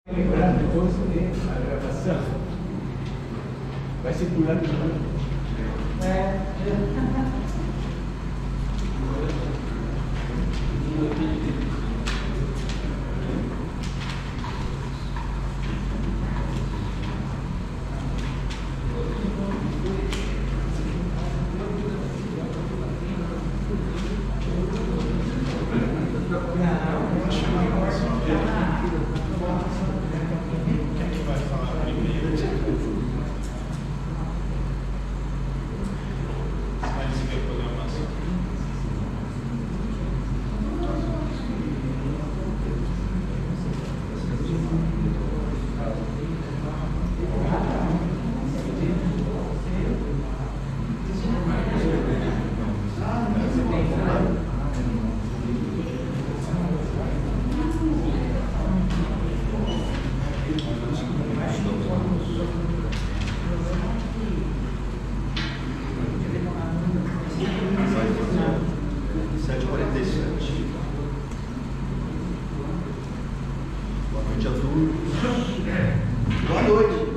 Lembrar depois a gravação vai circular de novo.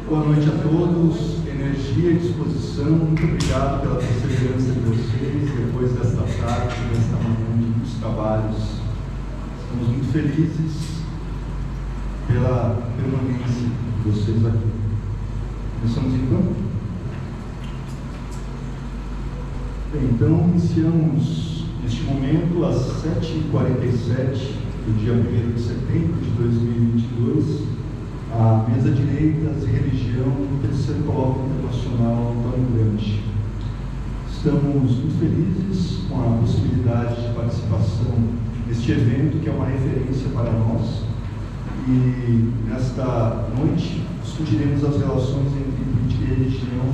Boa noite a todos, energia e disposição, muito obrigado pela perseverança de vocês depois desta tarde, desta manhã de muitos trabalhos. Estamos muito felizes pela permanência de vocês aqui. Começamos então? Bem, então iniciamos neste momento às 7h47 do dia 1º de setembro de 2022, a Mesa Direitas e Religião do terceiro Colóquio Internacional Antônio Gramsci. Estamos muito felizes com a possibilidade de participação neste evento, que é uma referência para nós. E nesta noite discutiremos as relações entre política e religião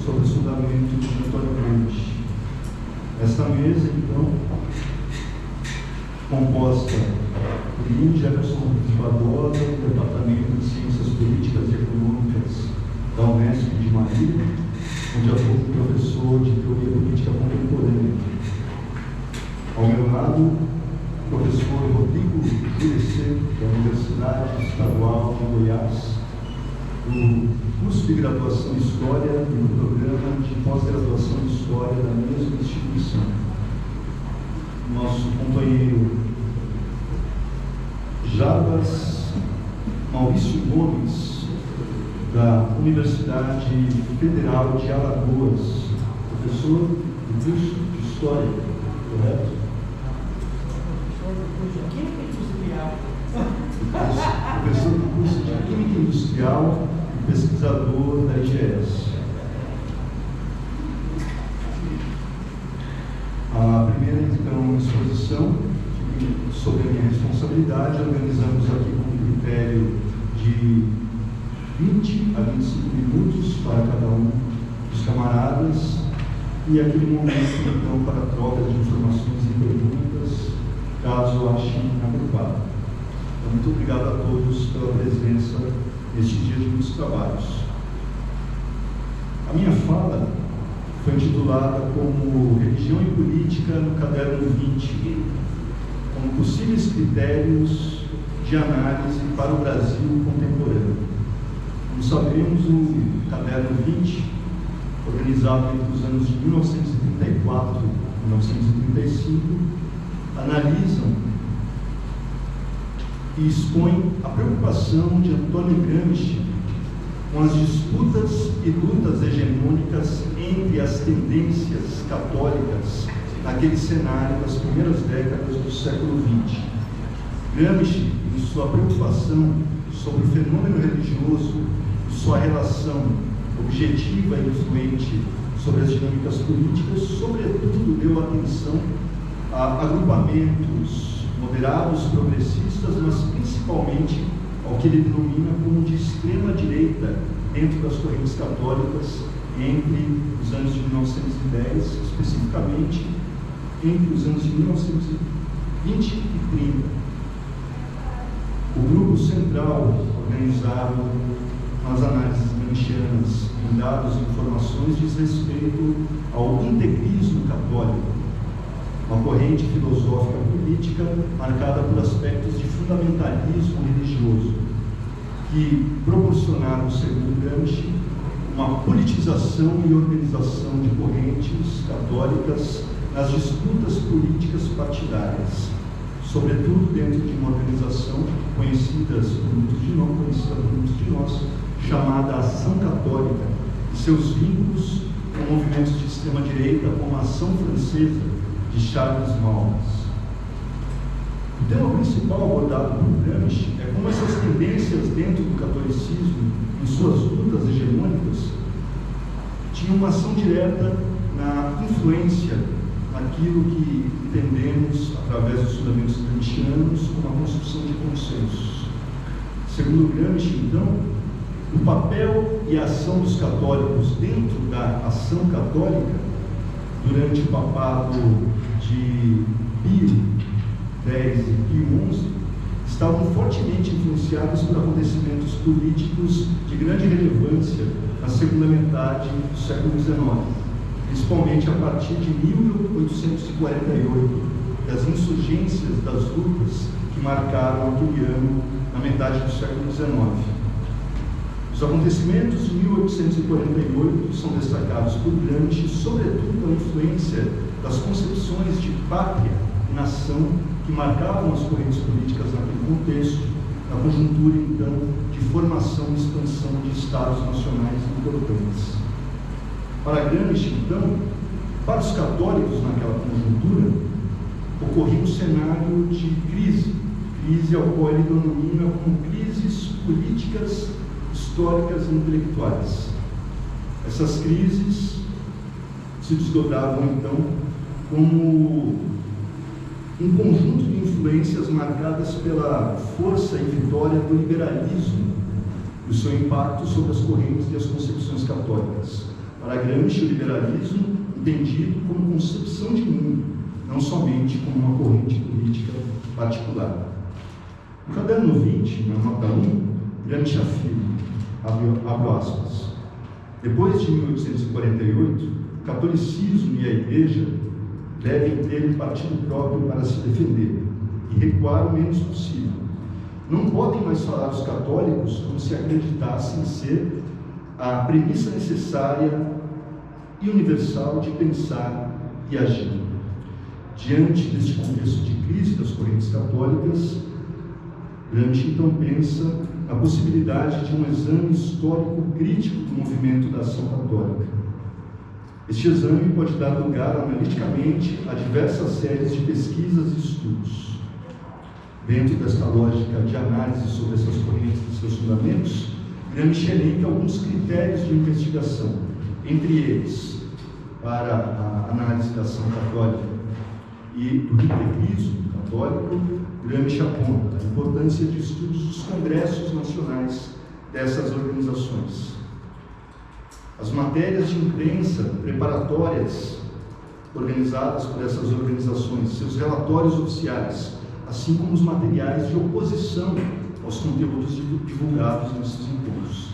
sob o fundamento de Antônio Gramsci. Esta mesa, então, composta por mim, Jefferson Barbosa, do Departamento de Ciências Políticas e Econômicas da Unesp de Marília, onde atuo como professor de Teoria Política Contemporânea. Ao meu lado, o professor Rodrigo Jurecê, da Universidade Estadual de Goiás, do curso de graduação em História e do programa de pós-graduação em História da mesma instituição. Nosso companheiro Jarbas Maurício Gomes, da Universidade Federal de Alagoas, professor do curso de História, correto? Professor do curso de Química Industrial e pesquisador da IGS. A primeira, então, exposição sobre a minha responsabilidade, organizamos aqui com um critério de 20 a 25 minutos para cada um dos camaradas e aquele momento, então, para a troca de informações e perguntas, caso achem adequado. Então, muito obrigado a todos pela presença neste dia de muitos trabalhos. A minha fala foi intitulada como Religião e Política no Caderno 20, como possíveis critérios de análise para o Brasil contemporâneo. Como sabemos, o Caderno 20, organizado entre os anos de 1934 e 1935, analisam e expõem a preocupação de Antônio Gramsci com as disputas e lutas hegemônicas entre as tendências católicas naquele cenário das primeiras décadas do século XX. Gramsci, em sua preocupação sobre o fenômeno religioso e sua relação objetiva e influente sobre as dinâmicas políticas, sobretudo deu atenção a agrupamentos moderados, progressistas, mas principalmente ao que ele denomina como de extrema-direita dentro das correntes católicas entre os anos de 1910, especificamente entre os anos de 1920 e 30. O grupo central, organizado nas análises gramscianas em dados e informações, diz respeito ao integrismo católico, uma corrente filosófica política marcada por aspectos de fundamentalismo religioso, que proporcionaram, segundo Gramsci, uma politização e organização de correntes católicas nas disputas políticas partidárias, sobretudo dentro de uma organização conhecida por muitos de nós, chamada Ação Católica, e seus vínculos com movimentos de extrema-direita como a Ação Francesa de Charles Maurras. O tema principal abordado por Gramsci é como essas tendências dentro do catolicismo, em suas lutas hegemônicas, tinham uma ação direta na influência naquilo que entendemos, através dos fundamentos kantianos, como a construção de consensos. Segundo Gramsci, então, o papel e a ação dos católicos dentro da ação católica, durante o papado de Pio X e Pio XI, estavam fortemente influenciados por acontecimentos políticos de grande relevância na segunda metade do século XIX, principalmente a partir de 1848, das insurgências, das lutas que marcaram aquele ano na metade do século XIX. Os acontecimentos de 1848 são destacados por Gramsci, sobretudo pela influência das concepções de pátria e nação que marcavam as correntes políticas naquele contexto, na conjuntura, então, de formação e expansão de estados nacionais importantes. Para Gramsci, então, para os católicos naquela conjuntura, ocorria um cenário de crise ao qual ele denomina como crises políticas, históricas e intelectuais. Essas crises se desdobravam, então, como um conjunto de influências marcadas pela força e vitória do liberalismo e o seu impacto sobre as correntes e as concepções católicas. Para Gramsci, o liberalismo entendido como concepção de mundo, não somente como uma corrente política particular. No caderno 20, na nota 1, Gramsci afirma, abro aspas, depois de 1848, o catolicismo e a Igreja devem ter um partido próprio para se defender e recuar o menos possível. Não podem mais falar dos católicos como se acreditassem ser a premissa necessária e universal de pensar e agir. Diante deste contexto de crise das correntes católicas, Gramsci então pensa na possibilidade de um exame histórico crítico do movimento da ação católica. Este exame pode dar lugar analiticamente a diversas séries de pesquisas e estudos. Dentro desta lógica de análise sobre essas correntes e seus fundamentos, Gramsci elenca alguns critérios de investigação, entre eles, para a análise da ação católica e do integrismo católico, Gramsci aponta a importância de estudos dos congressos nacionais dessas organizações. As matérias de imprensa preparatórias organizadas por essas organizações, seus relatórios oficiais, assim como os materiais de oposição aos conteúdos divulgados nesses encontros.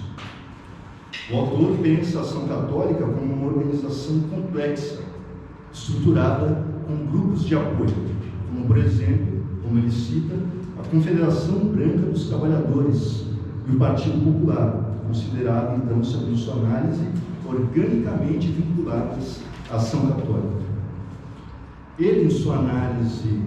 O autor pensa a ação católica como uma organização complexa, estruturada com grupos de apoio, como, por exemplo, como ele cita, a Confederação Branca dos Trabalhadores e o Partido Popular, considerado, então, segundo sua análise, organicamente vinculadas à ação católica. Ele, em sua análise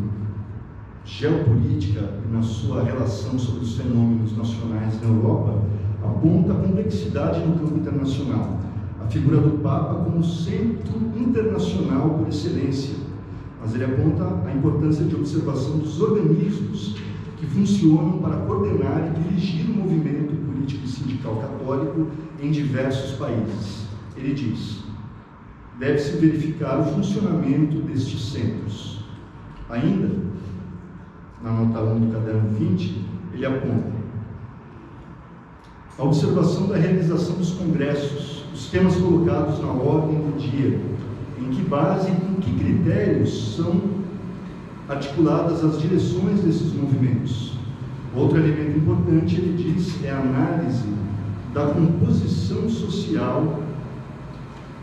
geopolítica e na sua relação sobre os fenômenos nacionais na Europa, aponta a complexidade no campo internacional, a figura do Papa como centro internacional por excelência, mas ele aponta a importância de observação dos organismos que funcionam para coordenar e dirigir o movimento político e sindical católico em diversos países. Ele diz: deve-se verificar o funcionamento destes centros. Ainda, na nota 1 do caderno 20, ele aponta a observação da realização dos congressos, os temas colocados na ordem do dia, em que base e com que critérios são articuladas as direções desses movimentos. Outro elemento importante, ele diz, é a análise da composição social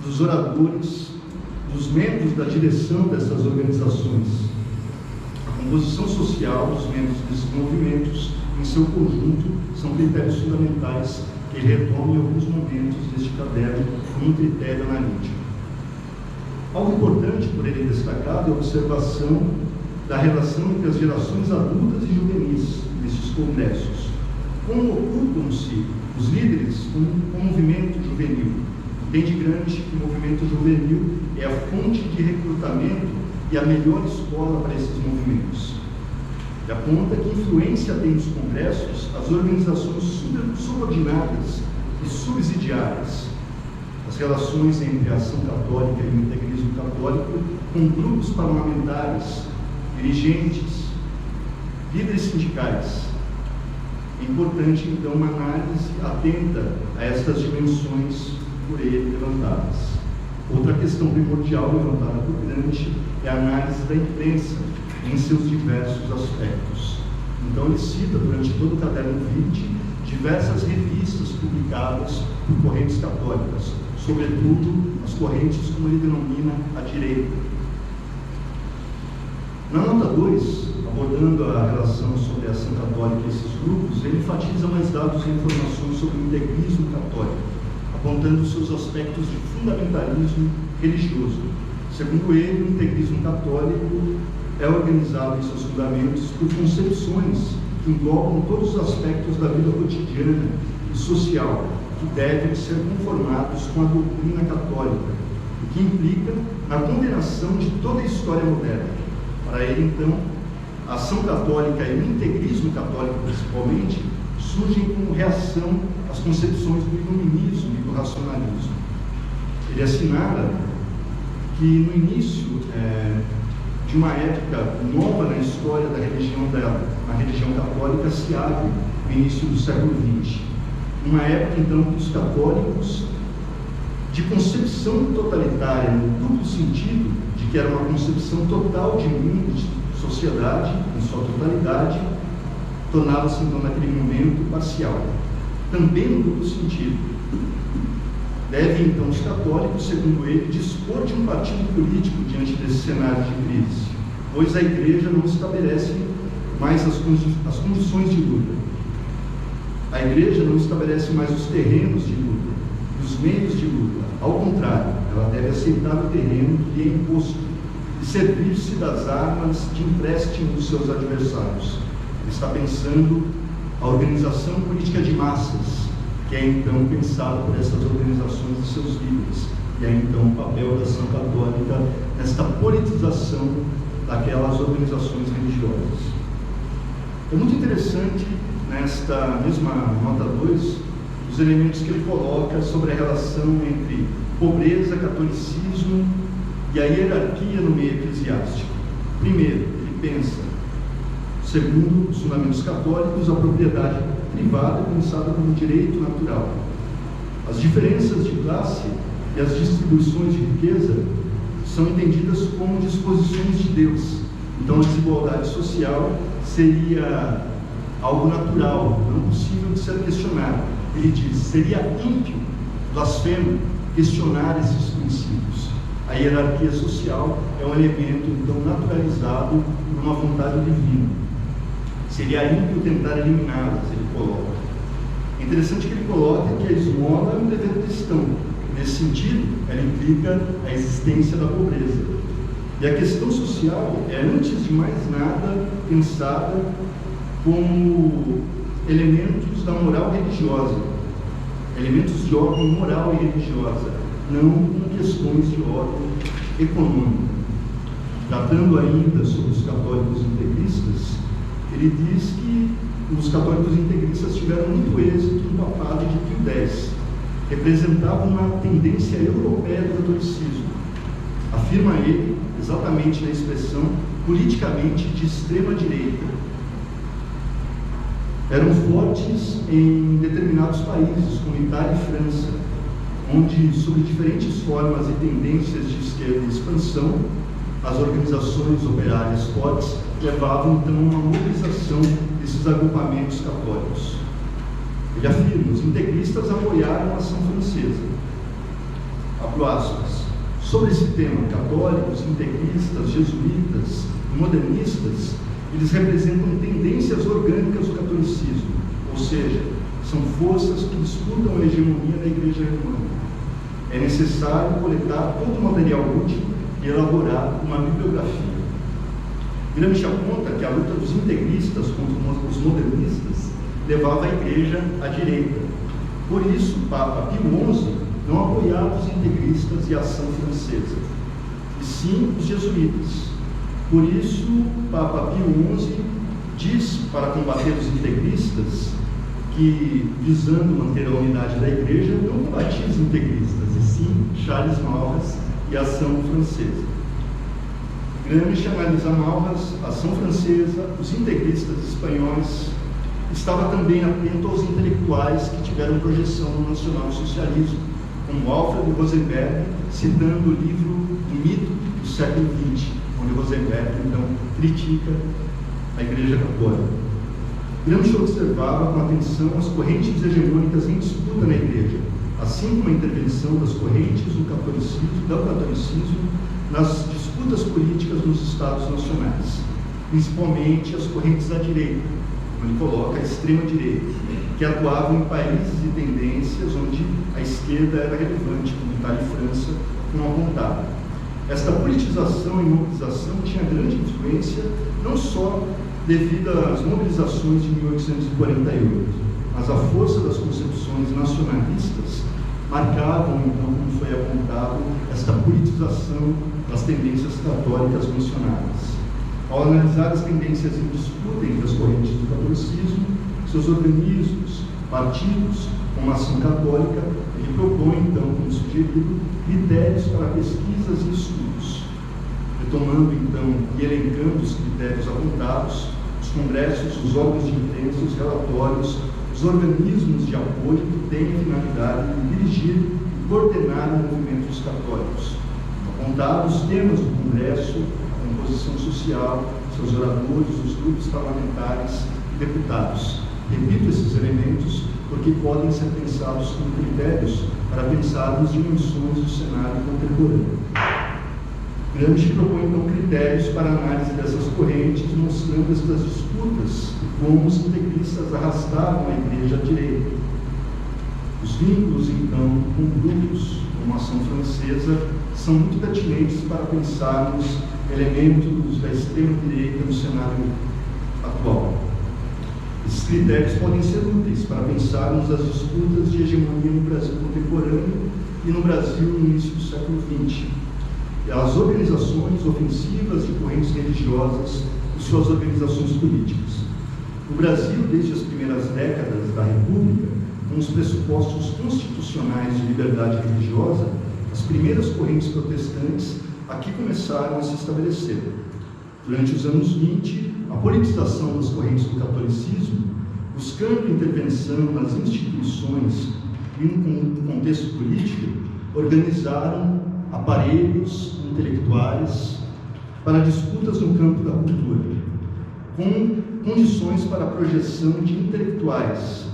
dos oradores, dos membros da direção dessas organizações. A composição social dos membros desses movimentos em seu conjunto, são critérios fundamentais que ele retoma em alguns momentos deste caderno como um critério analítico. Algo importante por ele destacado é a observação da relação entre as gerações adultas e juvenis nesses congressos. Como ocupam-se os líderes com o movimento juvenil? Entende grande que o movimento juvenil é a fonte de recrutamento e a melhor escola para esses movimentos. E aponta que influência tem nos congressos as organizações subordinadas e subsidiárias, as relações entre a ação católica e o integrismo católico com grupos parlamentares, dirigentes, líderes sindicais. É importante, então, uma análise atenta a estas dimensões por ele levantadas. Outra questão primordial levantada por Gramsci é a análise da imprensa em seus diversos aspectos. Então, ele cita, durante todo o caderno 20, diversas revistas publicadas por correntes católicas, sobretudo as correntes, como ele denomina, à direita. Na nota 2, abordando a relação sobre a ação católica e esses grupos, ele enfatiza mais dados e informações sobre o integrismo católico, apontando seus aspectos de fundamentalismo religioso. Segundo ele, o integrismo católico é organizado em seus fundamentos por concepções que englobam todos os aspectos da vida cotidiana e social, que devem ser conformados com a doutrina católica, o que implica na condenação de toda a história moderna. Para ele, então, a ação católica e o integrismo católico, principalmente, surgem como reação às concepções do iluminismo e do racionalismo. Ele assinala que no início de uma época nova na história da religião, a religião católica se abre no início do século XX. Uma época, então, que os católicos, de concepção totalitária, no duplo sentido de que era uma concepção total de mundo, de sociedade, em sua totalidade, tornava-se, então, naquele momento, parcial. Também no duplo sentido. Devem, então, os católicos, segundo ele, dispor de um partido político diante desse cenário de crise, pois a Igreja não estabelece mais as condições de luta. A Igreja não estabelece mais os terrenos de luta, os meios de luta. Ao contrário, ela deve aceitar o terreno que lhe é imposto e servir-se das armas de empréstimo dos seus adversários. Ele está pensando a organização política de massas, que é então pensada por essas organizações e seus líderes, e é então o papel da ação católica nesta politização daquelas organizações religiosas. É muito interessante, nesta mesma nota 2, os elementos que ele coloca sobre a relação entre pobreza, catolicismo e a hierarquia no meio eclesiástico. Primeiro, ele pensa, segundo os fundamentos católicos, a propriedade privada é pensada como direito natural. As diferenças de classe e as distribuições de riqueza são entendidas como disposições de Deus. Então, a desigualdade social seria algo natural, não possível de ser questionado. Ele diz, seria ímpio, blasfemo, questionar esses princípios. A hierarquia social é um elemento, então, naturalizado por uma vontade divina. Seria ímpio tentar eliminá-las, ele coloca. É interessante que ele coloca que a esmola é um dever cristão. Nesse sentido, ela implica a existência da pobreza. E a questão social é, antes de mais nada, pensada como elementos da moral religiosa, elementos de ordem moral e religiosa, não como questões de ordem econômica. Tratando ainda sobre os católicos integristas, ele diz que os católicos integristas tiveram muito êxito no papado de Pio X, representavam uma tendência europeia do catolicismo. Afirma ele, exatamente na expressão politicamente de extrema direita. Eram fortes em determinados países, como Itália e França, onde, sob diferentes formas e tendências de esquerda e expansão, as organizações operárias fortes levavam então a uma mobilização desses agrupamentos católicos. Ele afirma, os integristas apoiaram a ação francesa. Abro aspas. Sobre esse tema, católicos, integristas, jesuítas, modernistas, Eles representam tendências orgânicas do catolicismo, ou seja, são forças que disputam a hegemonia da Igreja Romana. É necessário coletar todo o material útil e elaborar uma bibliografia. Gramsci aponta que a luta dos integristas contra os modernistas levava a Igreja à direita. Por isso, o Papa Pio XI não apoiava os integristas e a ação francesa, e sim os jesuítas. Por isso, o Papa Pio XI diz para combater os integristas que, visando manter a unidade da Igreja, não combatia os integristas, e sim Charles Maurras e a ação francesa. Gramsci analisa Maurras, a ação francesa, os integristas espanhóis. Estava também atento aos intelectuais que tiveram projeção no nacionalsocialismo, como Alfred Rosenberg, citando o livro O Mito do Século XX, onde Rosenberg, então, critica a Igreja Católica. Gramsci observava com atenção as correntes hegemônicas em disputa na Igreja, assim como a intervenção das correntes do catolicismo nas disputas políticas nos Estados nacionais, principalmente as correntes à direita, como ele coloca, a extrema-direita, que atuavam em países e tendências onde a esquerda era relevante, como Itália e França, como apontado. Esta politização e mobilização tinha grande influência, não só devido às mobilizações de 1848, mas a força das concepções nacionalistas marcavam, então, como foi apontado, esta politização das tendências católicas mencionadas. Ao analisar as tendências em disputa entre as correntes do catolicismo, seus organismos, partidos, como a ação católica, ele propõe, então, como sugerido, critérios para pesquisas e estudos. Retomando, então, e elencando os critérios apontados, os congressos, os órgãos de imprensa, os relatórios, os organismos de apoio que têm a finalidade de dirigir e coordenar o movimento dos católicos. Apontados os temas do Congresso, a composição social, seus oradores, os grupos parlamentares e deputados. Repito esses elementos porque podem ser pensados como critérios para pensar nas dimensões do cenário contemporâneo. Gramsci propõe, então, critérios para a análise dessas correntes, mostrando estas disputas e como os integristas arrastavam a Igreja à direita. Os vínculos, então, com grupos como a ação francesa são muito pertinentes para pensarmos elementos da extrema-direita no cenário atual. Esses critérios podem ser úteis para pensarmos as disputas de hegemonia no Brasil contemporâneo e no Brasil no início do século XX. As organizações ofensivas de correntes religiosas e suas organizações políticas. No Brasil, desde as primeiras décadas da República, com os pressupostos constitucionais de liberdade religiosa, as primeiras correntes protestantes aqui começaram a se estabelecer. Durante os anos 20, a politização das correntes do catolicismo, buscando intervenção nas instituições e no contexto político, organizaram aparelhos intelectuais para disputas no campo da cultura, com condições para a projeção de intelectuais,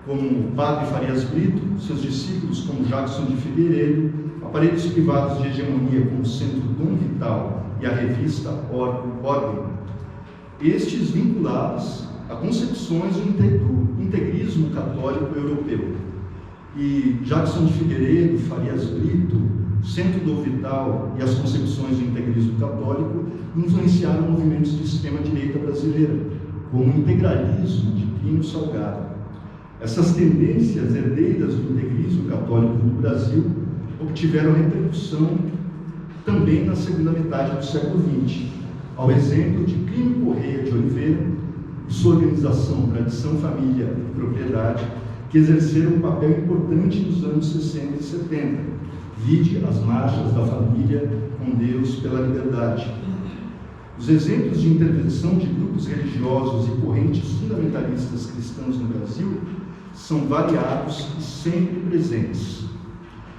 como o padre Farias Brito, seus discípulos como Jackson de Figueiredo, aparelhos privados de hegemonia como o Centro Dom Vital e a revista Ordem, estes vinculados a concepções do integrismo católico europeu. E Jackson de Figueiredo, Farias Brito, Centro Dom Vital e as concepções do integrismo católico influenciaram movimentos de extrema-direita brasileira, como o integralismo de Plínio Salgado. Essas tendências herdeiras do integrismo católico no Brasil obtiveram repercussão também na segunda metade do século XX, ao exemplo de Plínio Correia de Oliveira e sua organização Tradição, Família e Propriedade, que exerceram um papel importante nos anos 60 e 70, vide as marchas da família com Deus pela liberdade. Os exemplos de intervenção de grupos religiosos e correntes fundamentalistas cristãos no Brasil são variados e sempre presentes.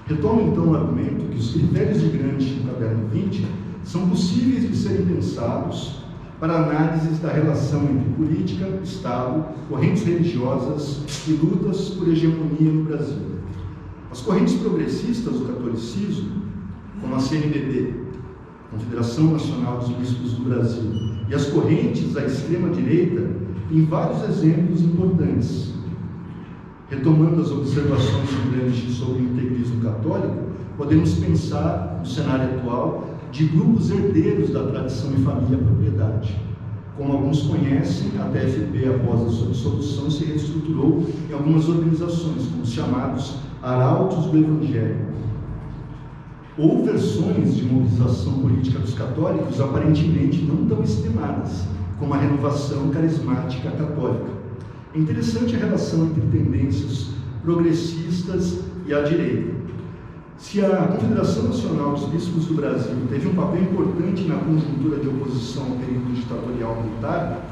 Retomo então o argumento que os critérios de Gramsci no caderno 20 são possíveis de serem pensados para análises da relação entre política, Estado, correntes religiosas e lutas por hegemonia no Brasil. As correntes progressistas do catolicismo, como a CNBB, Confederação Nacional dos Bispos do Brasil, E as correntes da extrema-direita têm vários exemplos importantes. Retomando as observações do Gramsci sobre o integrismo católico, podemos pensar, no cenário atual, de grupos herdeiros da tradição e família propriedade. Como alguns conhecem, a TFP, após a sua dissolução, se reestruturou em algumas organizações, como os chamados Arautos do Evangelho. Ou versões de mobilização política dos católicos aparentemente não tão extremadas, como a renovação carismática católica. É interessante a relação entre tendências progressistas e a direita. Se a Confederação Nacional dos Bispos do Brasil teve um papel importante na conjuntura de oposição ao período ditatorial militar,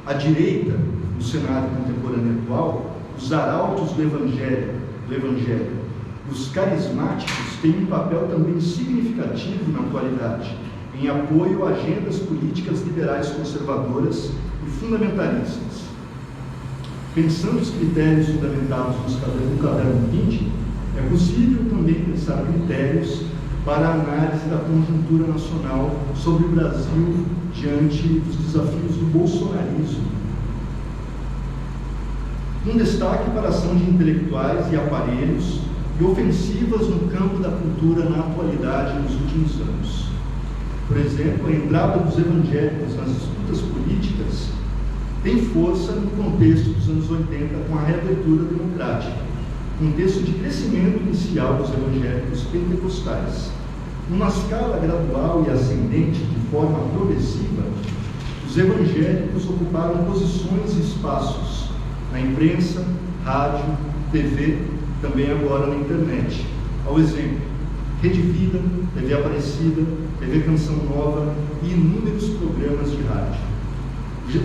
a direita, no cenário contemporâneo atual, os arautos do Evangelho e os carismáticos têm um papel também significativo na atualidade, em apoio a agendas políticas liberais conservadoras e fundamentalistas. Pensando os critérios fundamentados no caderno 20, é possível também pensar critérios para a análise da conjuntura nacional sobre o Brasil diante dos desafios do bolsonarismo. Um destaque para a ação de intelectuais e aparelhos e ofensivas no campo da cultura na atualidade nos últimos anos. Por exemplo, a entrada dos evangélicos nas disputas políticas tem força no contexto dos anos 80 com a reabertura democrática, contexto de crescimento inicial dos evangélicos pentecostais. Numa escala gradual e ascendente, de forma progressiva, os evangélicos ocuparam posições e espaços na imprensa, rádio, TV, também agora na internet. Ao exemplo, Rede Vida, TV Aparecida, TV Canção Nova e inúmeros programas de rádio.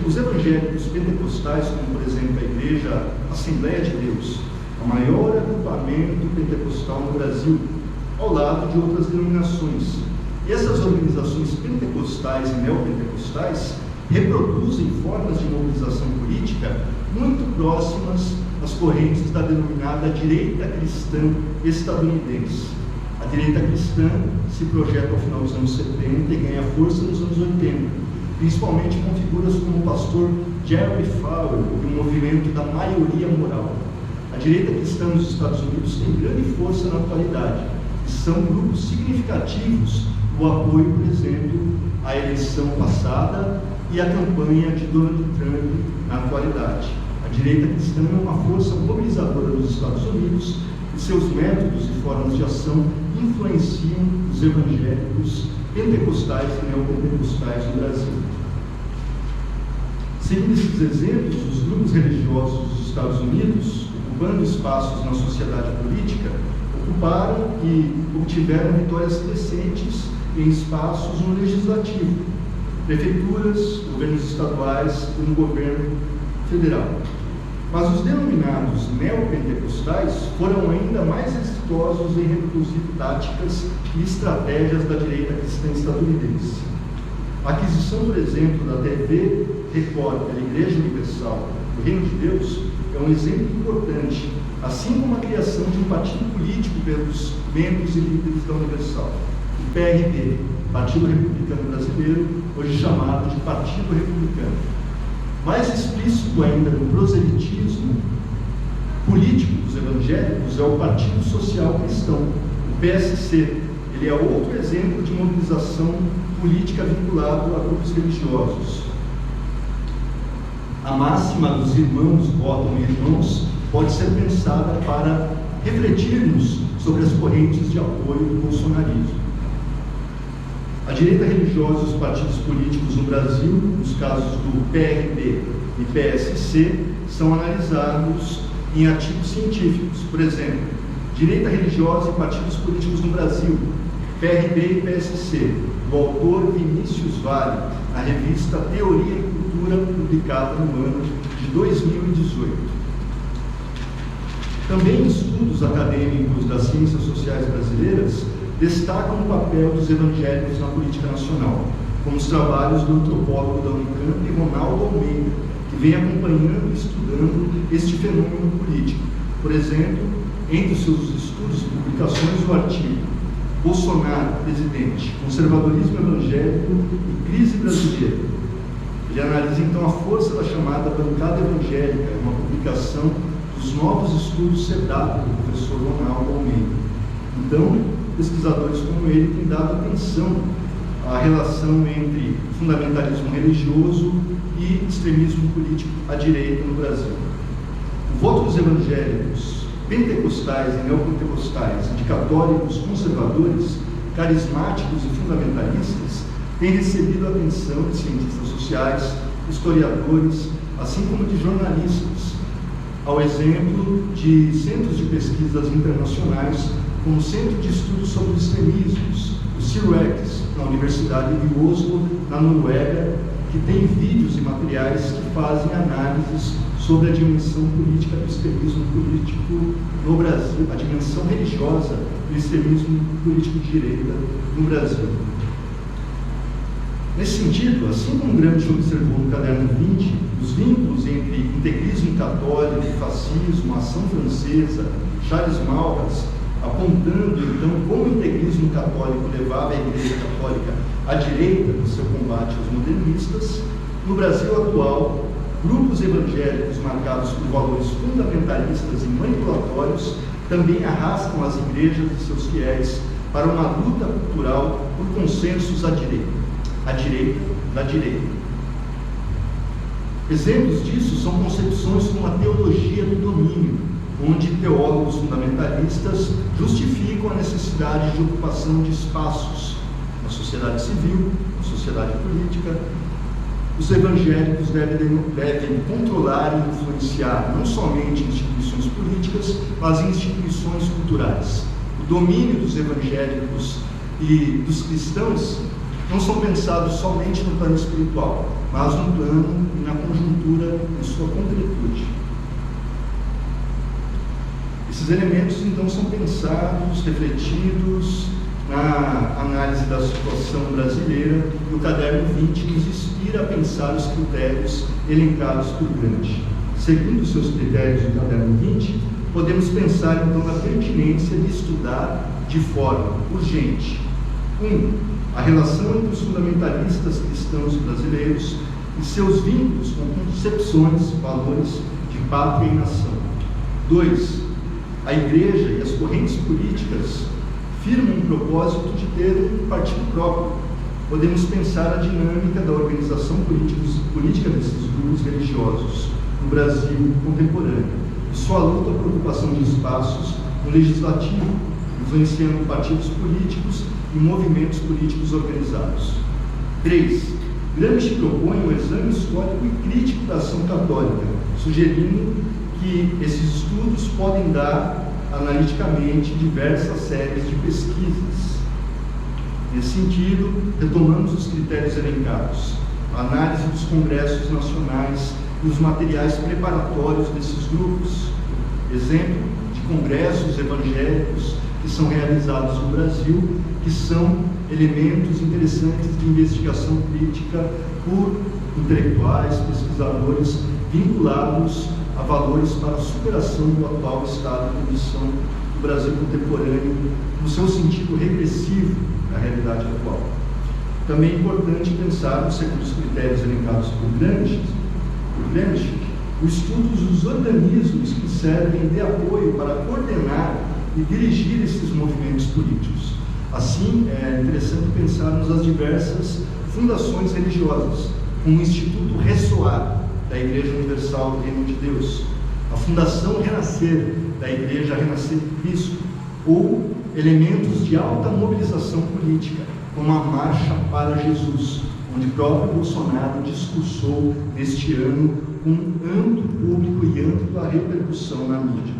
Os evangélicos pentecostais, como por exemplo a Igreja Assembleia de Deus, o maior agrupamento pentecostal no Brasil, ao lado de outras denominações. E essas organizações pentecostais e neopentecostais reproduzem formas de mobilização política muito próximas às correntes da denominada direita cristã estadunidense. A direita cristã se projeta ao final dos anos 70 e ganha força nos anos 80, principalmente com figuras como o pastor Jerry Falwell e o movimento da maioria moral. A direita cristã nos Estados Unidos tem grande força na atualidade e são grupos significativos do apoio, por exemplo, à eleição passada e à campanha de Donald Trump na atualidade. A direita cristã é uma força mobilizadora nos Estados Unidos e seus métodos e formas de ação influenciam os evangélicos pentecostais e neopentecostais do Brasil. Seguindo esses exemplos, os grupos religiosos dos Estados Unidos, ocupando espaços na sociedade política, ocuparam e obtiveram vitórias crescentes em espaços no legislativo, prefeituras, governos estaduais e no governo federal. Mas os denominados neopentecostais foram ainda mais exitosos em reproduzir táticas e estratégias da direita cristã estadunidense. A aquisição, por exemplo, da TV Record pela Igreja Universal do Reino de Deus é um exemplo importante, assim como a criação de um partido político pelos membros e líderes da Universal, o PRB, Partido Republicano Brasileiro, hoje chamado de Partido Republicano. Mais explícito ainda no proselitismo político dos evangélicos é o Partido Social Cristão, o PSC. Ele é outro exemplo de mobilização política vinculado a grupos religiosos. A máxima dos irmãos votam em irmãos pode ser pensada para refletirmos sobre as correntes de apoio do bolsonarismo. A direita religiosa e os partidos políticos no Brasil, nos casos do PRB e PSC, são analisados em artigos científicos. Por exemplo, direita religiosa e partidos políticos no Brasil, PRB e PSC, do autor Vinícius Vale, na revista Teoria e Cultura, publicada no ano de 2018. Também estudos acadêmicos das ciências sociais brasileiras destacam o papel dos evangélicos na política nacional, como os trabalhos do antropólogo da Unicamp, Ronaldo Almeida, que vem acompanhando e estudando este fenômeno político. Por exemplo, entre os seus estudos e publicações, o artigo Bolsonaro, presidente, conservadorismo evangélico e crise brasileira, Ele analisa então a força da chamada bancada evangélica, uma publicação dos novos estudos SEDAP do professor Ronaldo Almeida. Então, pesquisadores como ele têm dado atenção à relação entre fundamentalismo religioso e extremismo político à direita no Brasil. O voto dos evangélicos, pentecostais e neopentecostais, de católicos conservadores, carismáticos e fundamentalistas, tem recebido a atenção de cientistas sociais, historiadores, assim como de jornalistas, ao exemplo de centros de pesquisas internacionais, como o Centro de Estudos sobre Extremismos, o CIREX, na Universidade de Oslo, na Noruega, que tem vídeos e materiais que fazem análises sobre a dimensão política do extremismo político no Brasil, a dimensão religiosa do extremismo político de direita no Brasil. Nesse sentido, assim como Gramsci observou no caderno 20, os vínculos entre integrismo católico, fascismo, ação francesa, Charles Maurras, apontando então como o integrismo católico levava a Igreja Católica à direita no seu combate aos modernistas, no Brasil atual, grupos evangélicos marcados por valores fundamentalistas e manipulatórios também arrastam as igrejas e seus fiéis para uma luta cultural por consensos à direita da direita. Exemplos disso são concepções como a teologia do domínio, onde teólogos fundamentalistas justificam a necessidade de ocupação de espaços na sociedade civil, na sociedade política. Os evangélicos devem controlar e influenciar não somente instituições políticas, mas instituições culturais. O domínio dos evangélicos e dos cristãos não são pensados somente no plano espiritual, mas no plano e na conjuntura em sua concretude. Esses elementos, então, são pensados, refletidos na análise da situação brasileira, e o caderno 20 nos inspira a pensar os critérios elencados por Gramsci. Segundo os seus critérios do caderno 20, podemos pensar, então, na pertinência de estudar de forma urgente: 1. A relação entre os fundamentalistas cristãos brasileiros e seus vínculos com concepções, valores de pátria e nação. 2. A Igreja e as correntes políticas firmam o propósito de ter um partido próprio. Podemos pensar a dinâmica da organização política desses grupos religiosos no Brasil contemporâneo e sua luta por ocupação de espaços no legislativo, influenciando partidos políticos e movimentos políticos organizados. 3. Gramsci propõe um exame histórico e crítico da ação católica, sugerindo que esses estudos podem dar analiticamente diversas séries de pesquisas. Nesse sentido, retomamos os critérios elencados: a análise dos congressos nacionais e os materiais preparatórios desses grupos, exemplo de congressos evangélicos que são realizados no Brasil, que são elementos interessantes de investigação crítica por intelectuais, pesquisadores vinculados a valores para a superação do atual estado de condição do Brasil contemporâneo, no seu sentido regressivo da realidade atual. Também é importante pensar, segundo os critérios elencados por Gramsci, o estudo dos organismos que servem de apoio para coordenar e dirigir esses movimentos políticos. Assim, é interessante pensarmos as diversas fundações religiosas, como o Instituto Ressoar, da Igreja Universal do Reino de Deus, a Fundação Renascer, da Igreja Renascer de Cristo, ou elementos de alta mobilização política, como a Marcha para Jesus, onde o próprio Bolsonaro discursou neste ano com amplo público e ampla repercussão na mídia.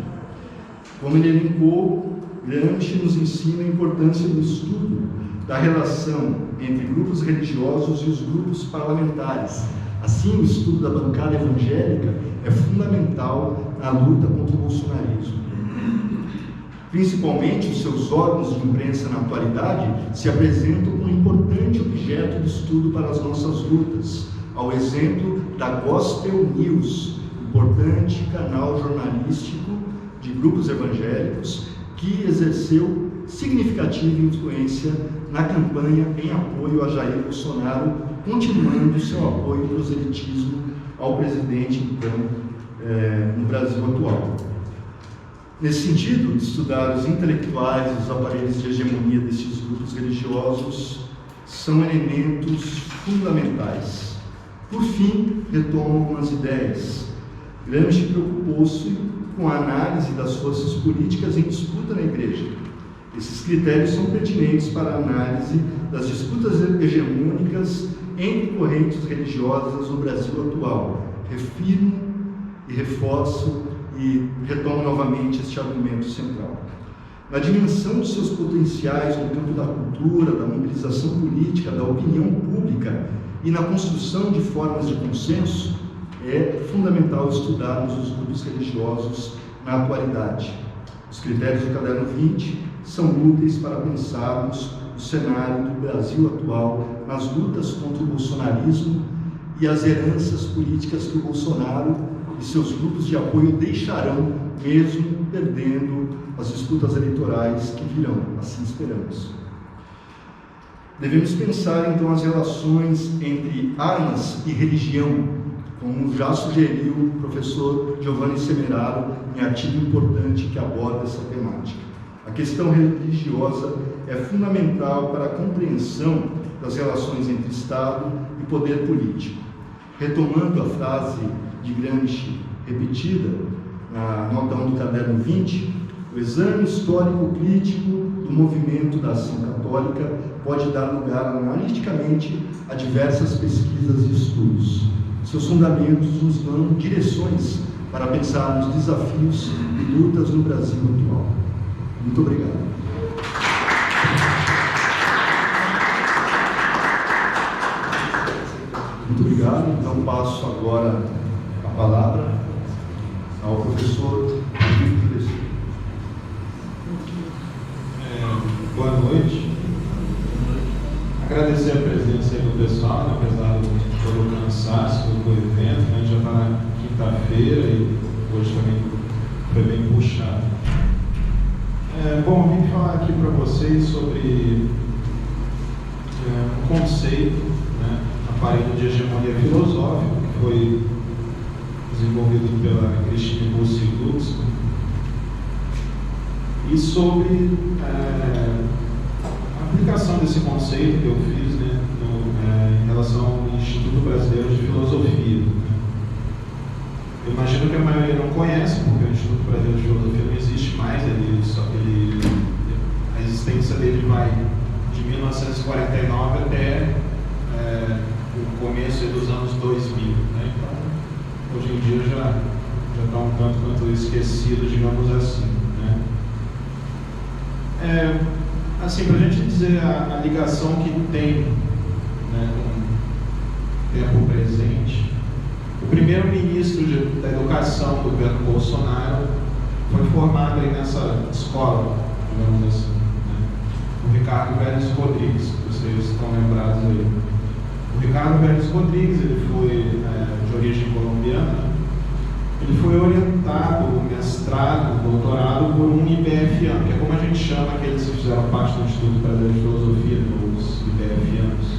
Como ele elencou, Gramsci nos ensina a importância do estudo da relação entre grupos religiosos e os grupos parlamentares. Assim, o estudo da bancada evangélica é fundamental na luta contra o bolsonarismo. Principalmente, os seus órgãos de imprensa na atualidade se apresentam como um importante objeto de estudo para as nossas lutas, ao exemplo da Gospel News, importante canal jornalístico de grupos evangélicos, que exerceu significativa influência na campanha em apoio a Jair Bolsonaro, continuando seu apoio proselitismo ao presidente, então, no Brasil atual. Nesse sentido, estudar os intelectuais e os aparelhos de hegemonia destes grupos religiosos são elementos fundamentais. Por fim, retomo algumas ideias. Gramsci preocupou-se com a análise das forças políticas em disputa na Igreja. Esses critérios são pertinentes para a análise das disputas hegemônicas entre correntes religiosas no Brasil atual. Refirmo e reforço e retomo novamente este argumento central. Na dimensão de seus potenciais no campo da cultura, da mobilização política, da opinião pública e na construção de formas de consenso, é fundamental estudarmos os grupos religiosos na atualidade. Os critérios do caderno 20 são úteis para pensarmos o cenário do Brasil atual nas lutas contra o bolsonarismo e as heranças políticas que o Bolsonaro e seus grupos de apoio deixarão, mesmo perdendo as disputas eleitorais que virão, assim esperamos. Devemos pensar, então, as relações entre armas e religião, como já sugeriu o professor Giovanni Semeraro em artigo importante que aborda essa temática. A questão religiosa é fundamental para a compreensão das relações entre Estado e poder político. Retomando a frase de Gramsci, repetida na nota 1 do caderno 20, o exame histórico crítico do movimento da ação católica pode dar lugar analiticamente a diversas pesquisas e estudos. Seus fundamentos nos dão direções para pensarmos desafios e lutas no Brasil atual. Muito obrigado. Muito obrigado. Então passo agora a palavra ao professor Henrique. Boa noite. Agradecer a presença aí do pessoal, né, apesar de todo o cansaço do evento, né, já está na quinta-feira e hoje também foi bem puxado. Bom, eu vim falar aqui para vocês sobre um conceito, né, aparelho de hegemonia filosófica, que foi desenvolvido pela Christine Busse, e sobre a aplicação desse conceito que eu fiz, né, em relação ao Instituto Brasileiro de Filosofia. Eu imagino que a maioria não conhece, porque o Instituto Brasileiro de Filosofia não existe mais, a existência dele vai de 1949 até o começo dos anos 2000. Né? Então, hoje em dia já está um tanto quanto esquecido, digamos assim. Né? Assim, para a gente dizer a ligação que tem, né, com o tempo presente, o primeiro ministro da Educação do governo Bolsonaro foi formado aí nessa escola, digamos assim, né? O Ricardo Vélez Rodrigues, vocês estão lembrados aí. O Ricardo Vélez Rodrigues, ele foi de origem colombiana. Ele foi orientado, mestrado, doutorado por um IBFiano, que é como a gente chama aqueles que fizeram parte do Instituto Brasileiro de Filosofia, os IBFianos.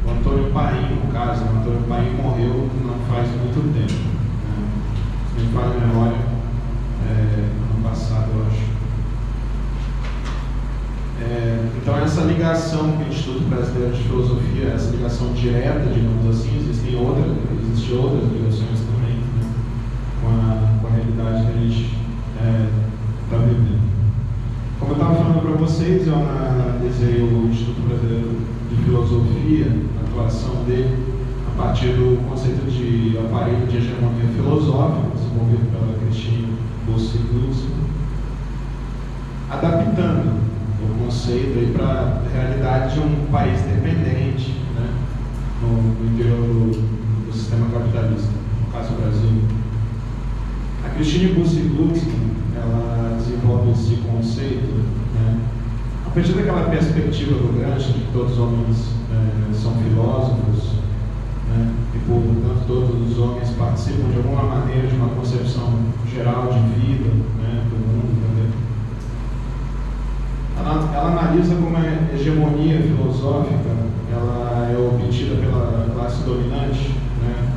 O Antônio Paim, no caso, o Antônio Paim morreu não faz muito tempo. Se me falha a memória, ano passado, eu acho. Então, essa ligação com o Instituto Brasileiro de Filosofia, essa ligação direta, digamos assim, existem outras ligações também, né, com a realidade que a gente está vivendo. Como eu estava falando para vocês, eu analisei o Instituto Brasileiro de Filosofia, a atuação dele, a partir do conceito de aparelho de hegemonia filosófica, desenvolvido pela Christine Busse, adaptando o conceito para a realidade de um país dependente, né, no interior do sistema capitalista, no caso do Brasil. A Christine Busse, ela desenvolve esse conceito, né, a partir daquela perspectiva do Gramsci, de que todos os homens são filósofos, né, e portanto todos os homens participam de alguma maneira de uma concepção geral de vida, né, do mundo, da analisa como a hegemonia filosófica ela é obtida pela classe dominante, né,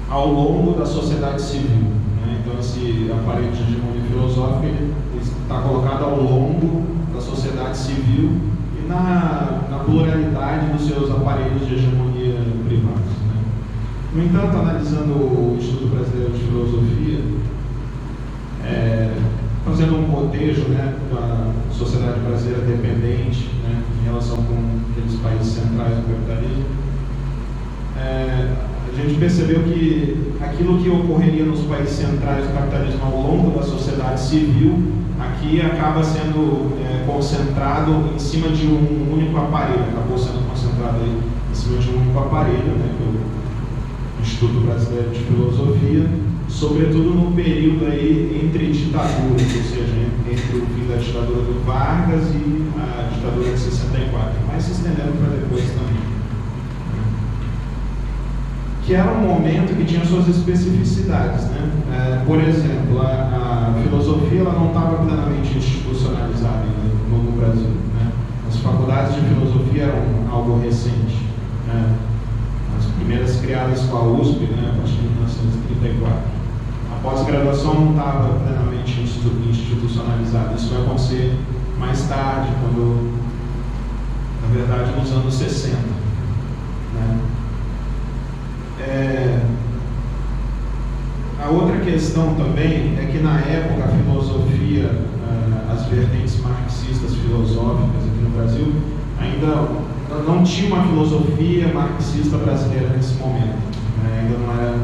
ao longo da sociedade civil. Né? Então, esse aparelho de hegemonia filosófica ele está colocado ao longo da sociedade civil e na pluralidade dos seus aparelhos de hegemonia privados. Né? No entanto, analisando o Instituto Brasileiro de Filosofia, fazendo um cotejo, né, da sociedade brasileira dependente, né, em relação com aqueles países centrais do capitalismo, a gente percebeu que aquilo que ocorreria nos países centrais do capitalismo ao longo da sociedade civil, aqui acaba sendo concentrado em cima de um único aparelho, acabou sendo concentrado aí em cima de um único aparelho, né, que é o Instituto Brasileiro de Filosofia, sobretudo no período aí entre ditaduras, ou seja, entre o fim da ditadura do Vargas e a ditadura de 64, mas se estendendo para depois também. Que era um momento que tinha suas especificidades, né? Por exemplo, a filosofia ela não estava plenamente institucionalizada no Brasil, né? As faculdades de filosofia eram algo recente, né? As primeiras criadas com a USP, né, a partir de 1934. A pós-graduação não estava plenamente institucionalizada. Isso vai acontecer mais tarde, quando, na verdade, nos anos 60. Né? A outra questão também é que, na época, a filosofia, as vertentes marxistas filosóficas aqui no Brasil, ainda não tinha uma filosofia marxista brasileira nesse momento, né? Ainda não era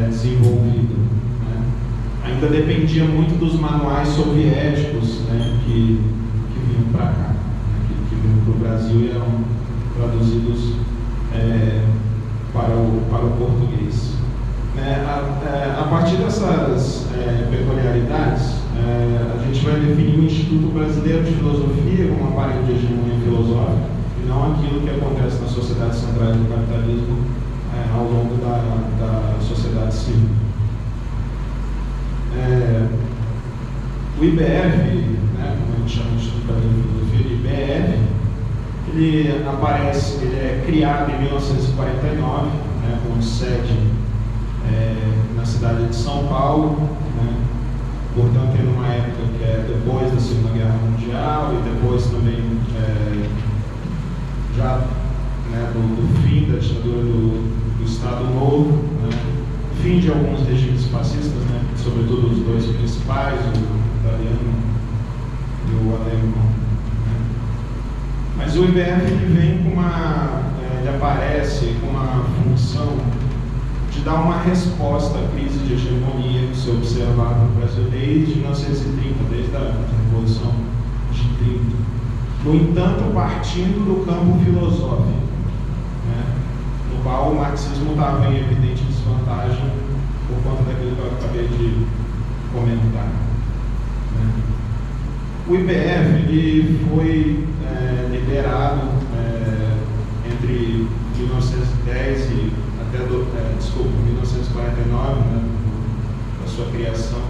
desenvolvida, né? Ainda dependia muito dos manuais soviéticos, né, que vinham para cá, né, que vinham para o Brasil e eram traduzidos para o português. A partir dessas peculiaridades, a gente vai definir o Instituto Brasileiro de Filosofia como um aparelho de hegemonia filosófica, e não aquilo que acontece nas sociedades centrais do capitalismo ao longo da sociedade civil. O IBF, né, como a gente chama de Instituto Brasileiro de Filosofia, ele é criado em 1949, né, com sede na cidade de São Paulo, né, portanto, em uma época que é depois da Segunda Guerra Mundial e depois também já, né, do fim da ditadura do Estado Novo, né, fim de alguns regimes fascistas, né, sobretudo os dois principais, o italiano e o alemão. Né. Mas o IBF ele aparece com uma função de dar uma resposta à crise de hegemonia que se observava no Brasil desde 1930, desde a Revolução de 30. No entanto, partindo do campo filosófico, né, no qual o marxismo estava em evidente desvantagem por conta daquilo que eu acabei de comentar. Né. O IBF ele foi liderado entre 1910 e até 1949, né, da sua criação,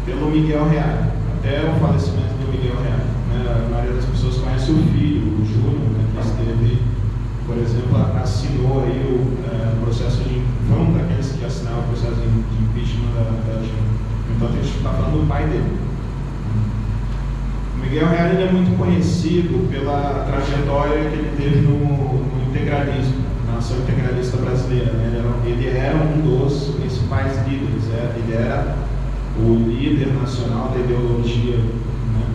pelo Miguel Reale, até o falecimento do Miguel Reale. Né? A maioria das pessoas conhece o filho, o Júnior, né, que esteve, por exemplo, assinou aí o processo de... Foi um daqueles que assinaram o processo de impeachment da Dilma. Então a gente está falando do pai dele. O Miguel Reale ele é muito conhecido pela trajetória que ele teve no integralismo, na ação integralista brasileira. Né? Ele era um dos principais líderes, ele era o líder nacional da ideologia. Né?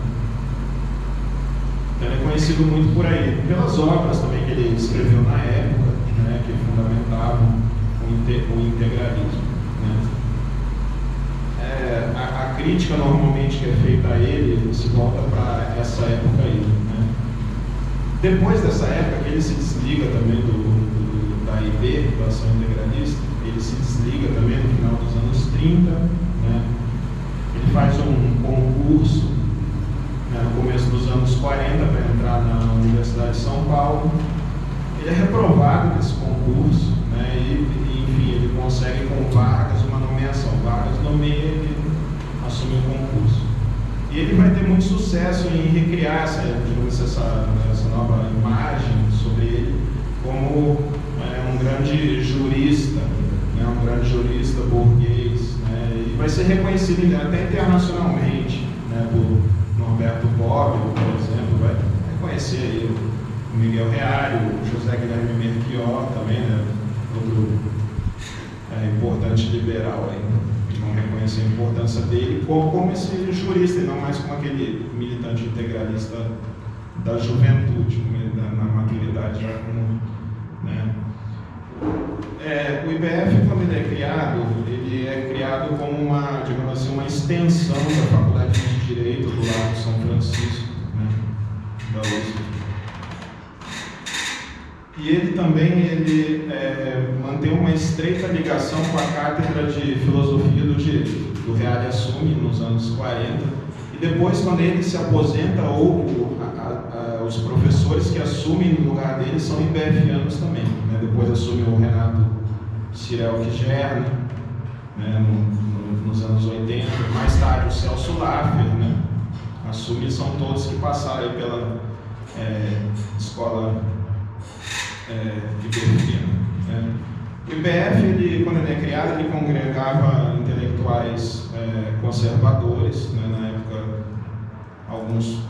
Então, ele é conhecido muito por aí, pelas obras também que ele escreveu na época, né, que fundamentavam o integralismo. Né? A crítica normalmente que é feita a ele se volta para essa época aí. Né? Depois dessa época, ele se desliga também da IB, da ação integralista, ele se desliga também no final dos anos 30, né? Ele faz um concurso, né, no começo dos anos 40 para entrar na Universidade de São Paulo. Ele é reprovado nesse concurso, né, e enfim, ele consegue com Vargas uma nomeação. Vargas nomeia, ele assume o concurso. E ele vai ter muito sucesso em recriar essa nova imagem sobre ele como um grande jurista, né, um grande jurista burguês, né, e vai ser reconhecido até internacionalmente, né, por Norberto Bobbio, por exemplo, vai reconhecer aí o Miguel Reale, o José Guilherme Melchior também, né, outro importante liberal aí, que vão reconhecer a importância dele como esse jurista e não mais como aquele militante integralista da juventude, na maturidade já como, né. O IBF, quando ele é criado como uma, digamos assim, uma extensão da Faculdade de Direito do Largo São Francisco, né, da USP. E ele também mantém uma estreita ligação com a Cátedra de Filosofia do Direito. O Reale assume nos anos 40, e depois, quando ele se aposenta, os professores que assumem no lugar dele são IBFianos também, né? Depois assume o Renato Cirel Gerna, né? Nos anos 80, mais tarde o Celso Laffer, né? Assume, são todos que passaram aí pela escola IBFiana, né? O IBF, quando ele é criado, ele congregava intelectuais conservadores, né? Na época, alguns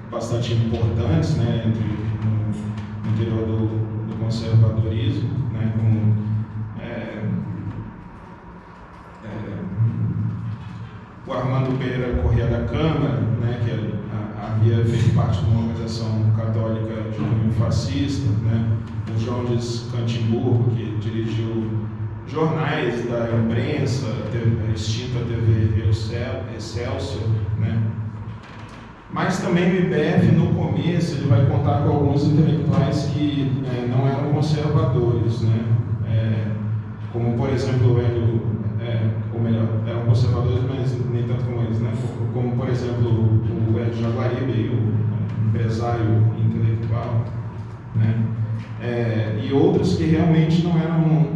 bastante importantes, né, no interior do conservadorismo, né, como o Armando Pereira Corrêa da Câmara, né, que havia feito parte de uma organização católica de cunho fascista, né, o João de Cantimburgo, que dirigiu jornais da imprensa, a extinta TV Excelsior, né. Mas também o IBF, no começo, ele vai contar com alguns intelectuais que não eram conservadores, né? Como, por exemplo, ou melhor, eram conservadores, mas nem tanto como eles, né? Como, por exemplo, o Hélio Jaguaribe, o empresário intelectual, né? E outros que realmente não eram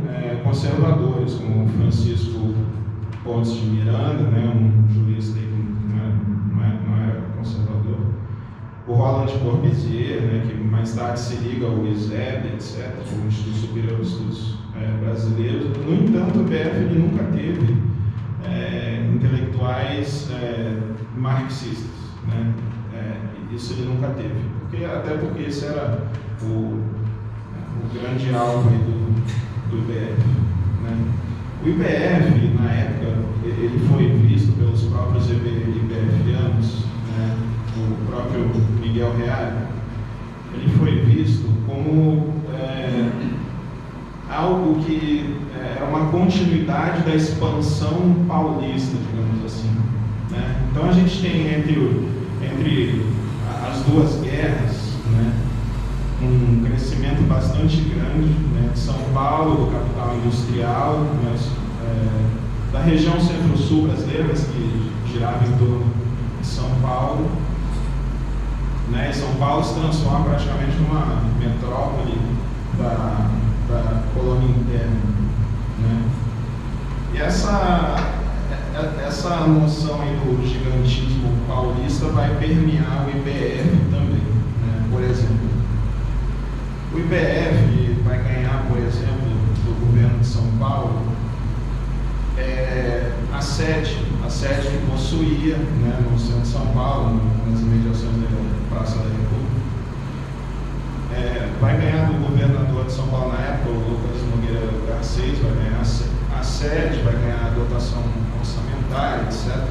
conservadores, como o Francisco Pontes de Miranda, né? Um jurista que não era conservador. O Roland Corbusier, né, que mais tarde se liga ao ISEB, etc., o Instituto Superior de Estudos Brasileiros. No entanto, o IBF ele nunca teve intelectuais marxistas, né? Isso ele nunca teve, até porque esse era o grande alvo aí do IBF, né? O IBF, na época, ele foi visto pelos próprios IBFianos, né? O próprio Miguel Reale, ele foi visto como algo que era uma continuidade da expansão paulista, digamos assim, né? Então a gente tem entre as duas guerras, né, um crescimento bastante grande, né, de São Paulo, do capital industrial, mas, da região centro-sul brasileira, mas que girava em torno de São Paulo, né, e São Paulo se transforma praticamente numa metrópole da colônia interna, né. E essa noção aí do gigantismo paulista vai permear o IBF também, né. Por exemplo, o IBF vai ganhar, por exemplo, do governo de São Paulo, a sede que possuía, né, no centro de São Paulo, nas imediações da Praça da República. Vai ganhar do governador de São Paulo na época, o Lucas Nogueira Garcês, vai ganhar a sede, vai ganhar a dotação orçamentária, etc.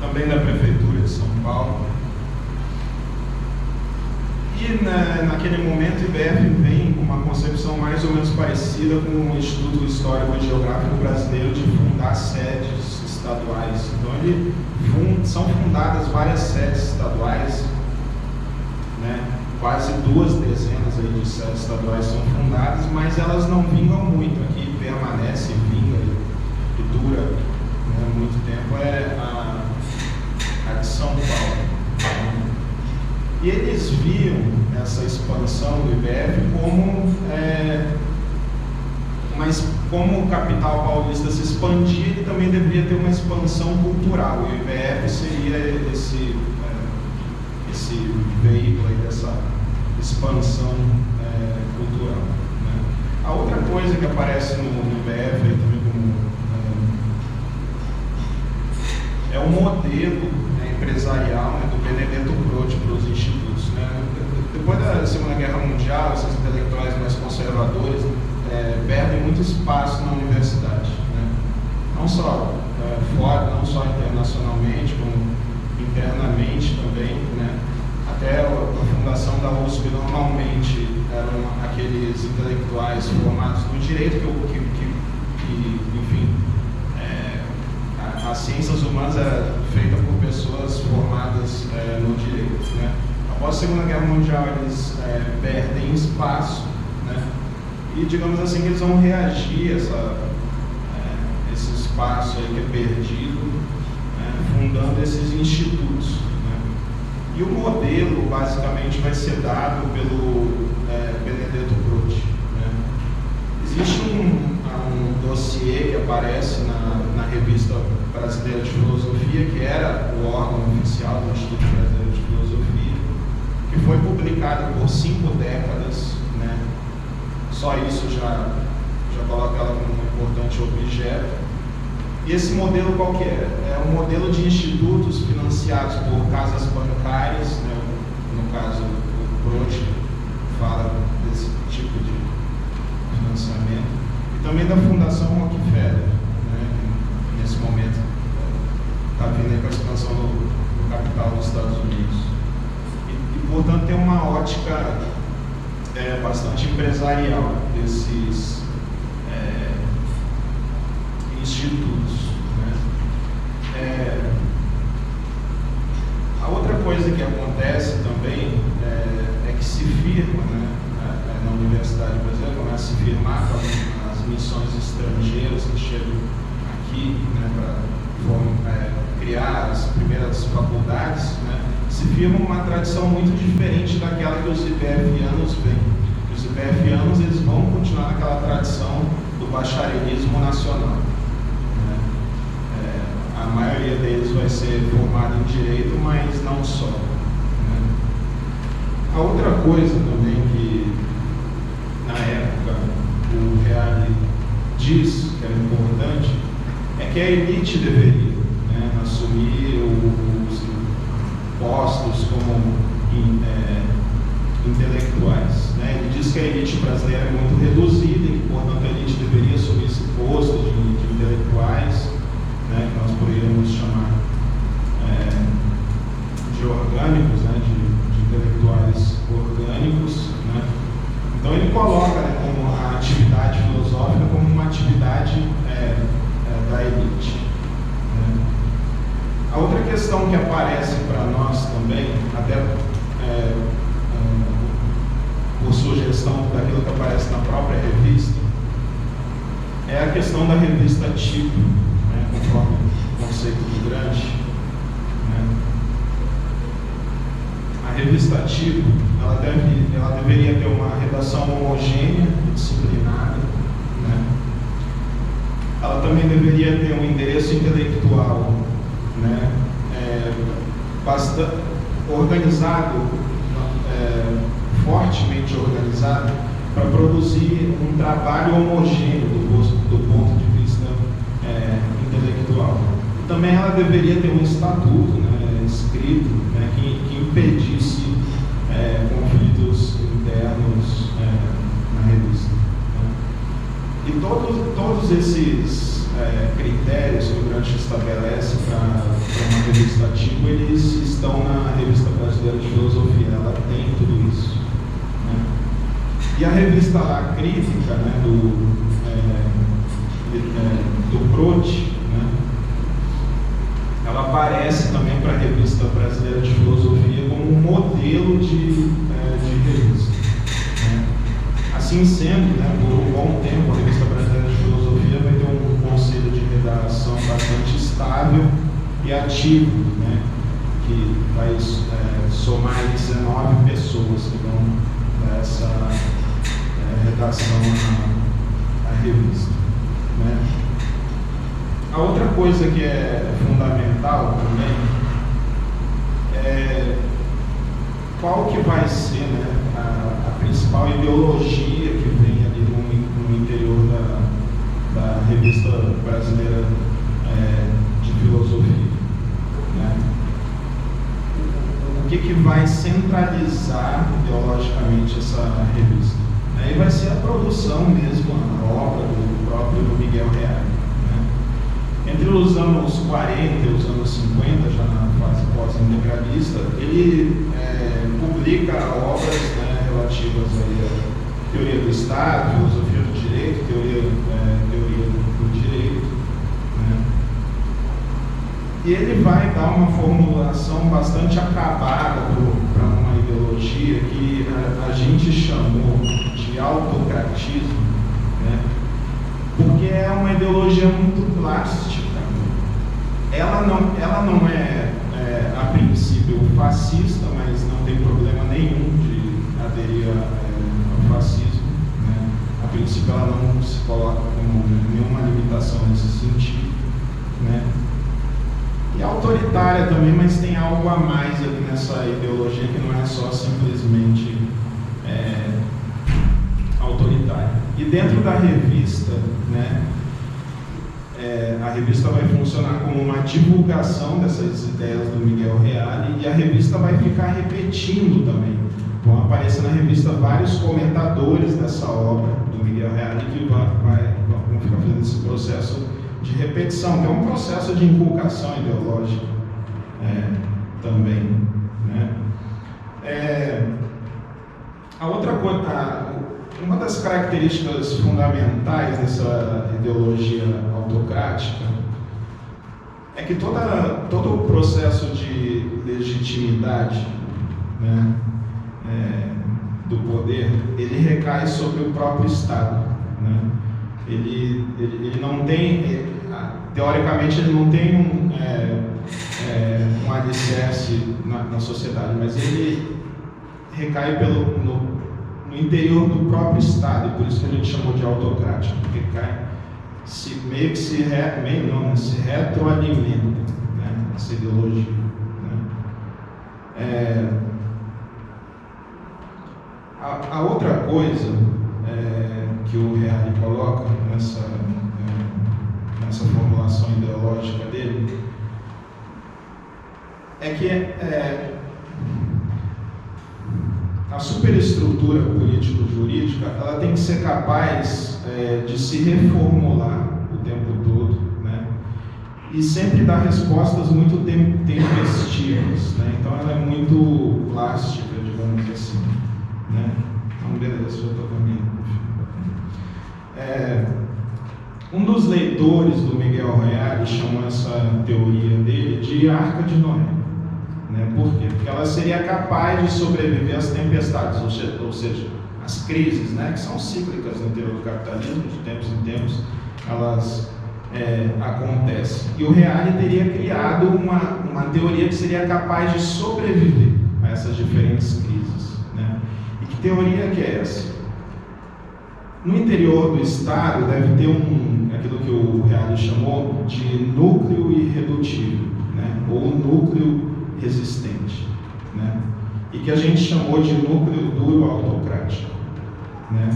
Também da Prefeitura de São Paulo. E naquele momento o IBF vem com uma concepção mais ou menos parecida com o Instituto Histórico e Geográfico Brasileiro de fundar sedes estaduais. Então são fundadas várias sedes estaduais, né? Quase 2 dezenas aí de sedes estaduais são fundadas, mas elas não vingam muito. Aqui permanece, vinga e dura, né, muito tempo, a de São Paulo. E eles viam essa expansão do IBF como como o capital paulista se expandia, ele também deveria ter uma expansão cultural. E o IBF seria esse veículo aí dessa expansão cultural, né? A outra coisa que aparece no IBF aí também como é o modelo empresarial, né, do Benedetto Croce para os institutos, né? Depois da Segunda Guerra Mundial, esses intelectuais mais conservadores perdem muito espaço na universidade, né? Não só fora, não só internacionalmente, como internamente também, né? Até a fundação da USP normalmente eram aqueles intelectuais formados no direito que enfim, as ciências humanas eram feitas por pessoas formadas no direito, né? Após a Segunda Guerra Mundial, eles perdem espaço, né? E digamos assim que eles vão reagir a esse espaço aí que é perdido, né? Fundando esses institutos, né? E o modelo basicamente vai ser dado pelo Benedetto Croce, né? Existe um dossiê que aparece na Revista Brasileira de Filosofia, que era o órgão oficial do Instituto Brasileiro de Filosofia, que foi publicado por 5 décadas, né? Só isso já coloca ela como um importante objeto. E esse modelo qual que é? É um modelo de institutos financiados por casas bancárias, né? No caso, o Croce fala desse tipo de financiamento, e também da Fundação Rockefeller, né? Nesse momento está vindo aí com a expansão do capital dos Estados Unidos. E portanto, tem uma ótica bastante empresarial desses institutos, né? A outra coisa que acontece também é que se firma, né, na Universidade Brasileira, começa a se firmar com as missões estrangeiras que chegam aqui, né, para criar as primeiras faculdades, né? Se firma uma tradição muito diferente daquela que os IBFianos vêm. Os IBFianos, eles vão continuar naquela tradição do bacharelismo nacional, né? A maioria deles vai ser formada em direito, mas não só, né? A outra coisa também que na época o Reale diz que era importante é que a elite deveria, né, assumir os postos como intelectuais, né? Ele diz que a elite brasileira é muito reduzida e que, portanto, a elite deveria assumir esse posto de intelectuais, né, que nós poderíamos chamar de orgânicos, né, de intelectuais orgânicos, né? Então ele coloca, né, como a atividade filosófica como uma atividade da elite, né? A outra questão que aparece para nós também, até por sugestão daquilo que aparece na própria revista, é a questão da revista tipo, né, conforme o conceito do Gramsci, né? A revista tipo, ela deveria ter uma redação homogênea e disciplinada, né? Ela também deveria ter um endereço intelectual, né, bastante organizado, fortemente organizado, para produzir um trabalho homogêneo do ponto de vista intelectual. E também ela deveria ter um estatuto, né, escrito, né, que impedisse conflitos internos na revista, né? E todos esses critérios que o Gramsci estabelece para uma revista tipo, eles estão na Revista Brasileira de Filosofia. Ela tem tudo isso, né? E a revista lá, crítica, né, do Croce, né, ela aparece também para a Revista Brasileira de Filosofia como um modelo de revista, né? Assim sendo, né, por um bom tempo, a Revista Brasileira de Filosofia vai ter um conselho de redação bastante estável e ativo, né, que vai somar 19 pessoas que vão dar essa redação à revista. né? A outra coisa que é fundamental também é qual que vai ser, né, a principal ideologia que vem ali no interior da Revista Brasileira de Filosofia, né? O que vai centralizar ideologicamente essa revista? Aí vai ser a produção mesmo, a obra do próprio Miguel Reale, né? Entre os anos 40 e os anos 50, já na fase pós-integralista, ele publica obras, né, relativas aí à teoria do Estado, filosofia do direito, teoria do direito, né? E ele vai dar uma formulação bastante acabada para uma ideologia que a gente chamou de autocratismo, né? Porque é uma ideologia muito plástica. Ela não é a princípio fascista, mas não tem problema nenhum de aderir ao fascismo, né? A princípio ela não se coloca como nenhuma limitação nesse sentido, né? E autoritária também, mas tem algo a mais ali nessa ideologia que não é só simplesmente autoritária. E dentro da revista, né, a revista vai funcionar como uma divulgação dessas ideias do Miguel Reale, e a revista vai ficar repetindo também. Vão aparecer na revista vários comentadores dessa obra do Miguel Reale que vão ficar fazendo esse processo de repetição, que é um processo de inculcação ideológica também, né? A outra coisa, uma das características fundamentais dessa ideologia autocrática é que todo o processo de legitimidade, né, do poder, ele recai sobre o próprio Estado, né? Ele não tem, teoricamente, ele não tem um alicerce na sociedade, mas ele recai no interior do próprio Estado, e por isso que a gente chamou de autocrático, porque meio que se retroalimenta, né, essa ideologia, né? A outra coisa que o Reale coloca nessa formulação ideológica dele é que a superestrutura político-jurídica ela tem que ser capaz de se reformular o tempo todo, né? E sempre dar respostas muito tempestivas, né? Então ela é muito plástica, digamos assim, né? Então beleza, eu estou caminhando. Um dos leitores do Miguel Reale chamou essa teoria dele de Arca de Noé, né? Por quê? Porque ela seria capaz de sobreviver às tempestades, ou seja, às crises, né? Que são cíclicas no interior do capitalismo, de tempos em tempos elas acontecem. E o Reale teria criado uma teoria que seria capaz de sobreviver a essas diferentes crises, né? E que teoria que é essa? No interior do Estado deve ter aquilo que o Reale chamou de núcleo irredutível, né? Ou núcleo resistente, né? E que a gente chamou de núcleo duro autocrático, né?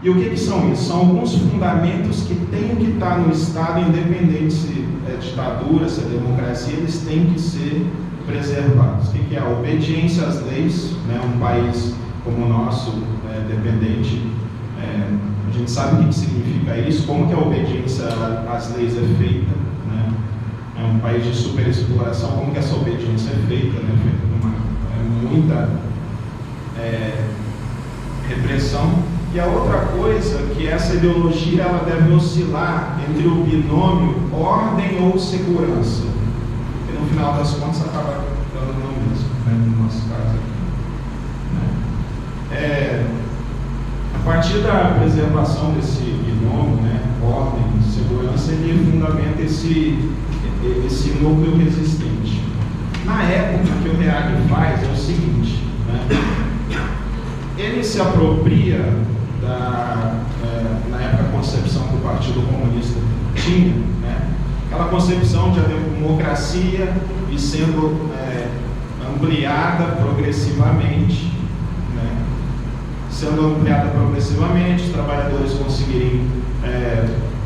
E o que são isso? São alguns fundamentos que têm que estar no Estado, independente se é ditadura, se é democracia, eles têm que ser preservados. O que é a obediência às leis, né? Um país como o nosso, dependente, a gente sabe o que significa isso, como que a obediência às leis é feita, né? É um país de superexploração, como que essa obediência é feita, né? Feita com muita repressão. E a outra coisa, que essa ideologia ela deve oscilar entre o binômio ordem ou segurança, que no final das contas acaba dando no mesmo, né? No nosso caso aqui, né? A partir da preservação desse binômio, né, ordem e segurança, ele fundamenta esse núcleo resistente. Na época que o Reale faz é o seguinte, né, ele se apropria na época da concepção do Partido Partido Comunista tinha, né? Aquela concepção de a democracia e sendo ampliada progressivamente, né? Sendo ampliada progressivamente, os trabalhadores conseguirem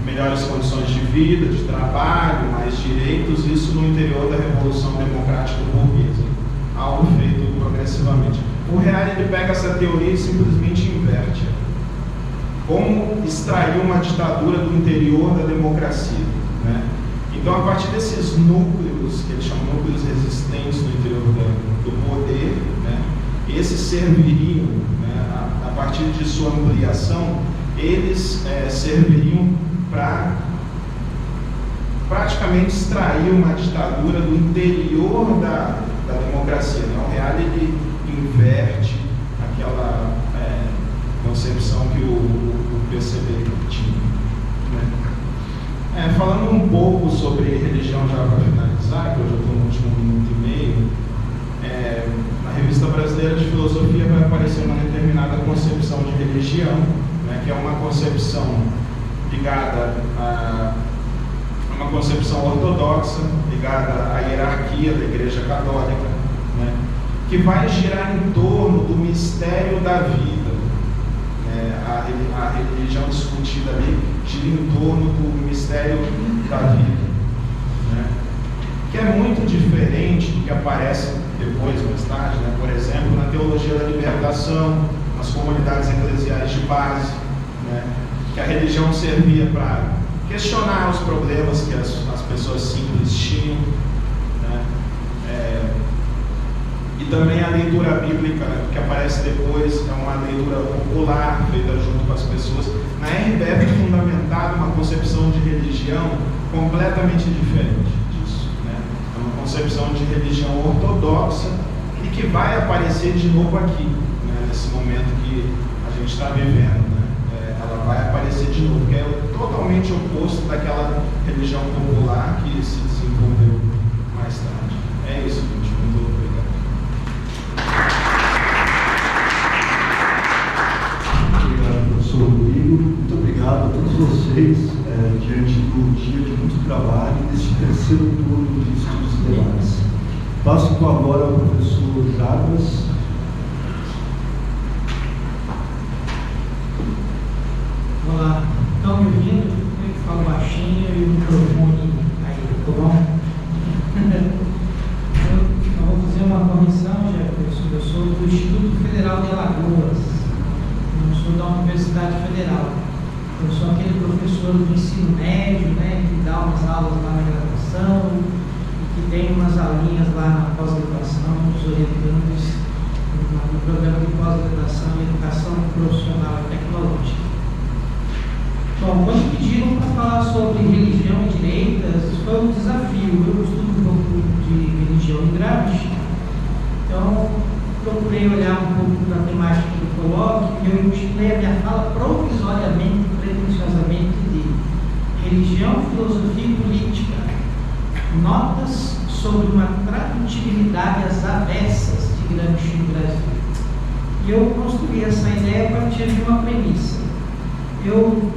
melhores condições de vida, de trabalho, mais direitos, isso no interior da Revolução Democrática Burguesa, algo feito progressivamente. O Reale ele pega essa teoria e simplesmente inverte. Como extrair uma ditadura do interior da democracia, né? Então, a partir desses núcleos, que eles chamam de núcleos resistentes no interior do poder, né? Esses serviriam, né? A partir de sua ampliação, eles serviriam para praticamente extrair uma ditadura do interior da democracia, né? O Reale ele inverte aquela concepção que o PCB tinha, né? Falando um pouco sobre religião, já para finalizar, que eu já estou no último minuto e meio, na Revista Brasileira de Filosofia vai aparecer uma determinada concepção de religião, né, que é uma concepção ligada a uma concepção ortodoxa, ligada à hierarquia da Igreja Católica, né, que vai girar em torno do mistério da vida. A religião discutida ali gira em torno do mistério da vida, né, que é muito diferente do que aparece depois, mais tarde, né, por exemplo, na teologia da libertação, nas comunidades eclesiais de base, né, que a religião servia para questionar os problemas que as pessoas simples tinham, né, e também a leitura bíblica, né, que aparece depois, é uma leitura popular feita junto com as pessoas. Na RBF é fundamentada uma concepção de religião completamente diferente disso, né? É uma concepção de religião ortodoxa e que vai aparecer de novo aqui, né, nesse momento que a gente está vivendo, né? Ela vai aparecer de novo, que é totalmente oposto daquela religião popular que se desenvolveu mais tarde. É isso, gente. Muito obrigado. Obrigado, professor Rodrigo. Muito obrigado a todos vocês, diante do dia de muito trabalho, neste terceiro turno de estudos e debates. Passo então agora ao professor Jarbas. Olá, estão me ouvindo? Eu que falo baixinho e o microfone aí, tá bom? Eu vou fazer uma correção, Jefferson. Eu sou do Instituto Federal de Alagoas, não sou da Universidade Federal. Eu sou aquele professor do ensino médio, né, que dá umas aulas lá na graduação e que tem umas aulinhas lá na pós-graduação, nos orientandos no programa de pós-graduação em educação profissional e tecnológica. Bom, quando pediram para falar sobre religião e direitas, isso foi um desafio. Eu estudo um pouco de religião em Gramsci, então procurei olhar um pouco para a temática do colóquio e eu intitulei a minha fala provisoriamente, pretensiosamente, de Religião, Filosofia e Política, notas sobre uma tradutibilidade às avessas de Gramsci no Brasil. E eu construí essa ideia a partir de uma premissa. Eu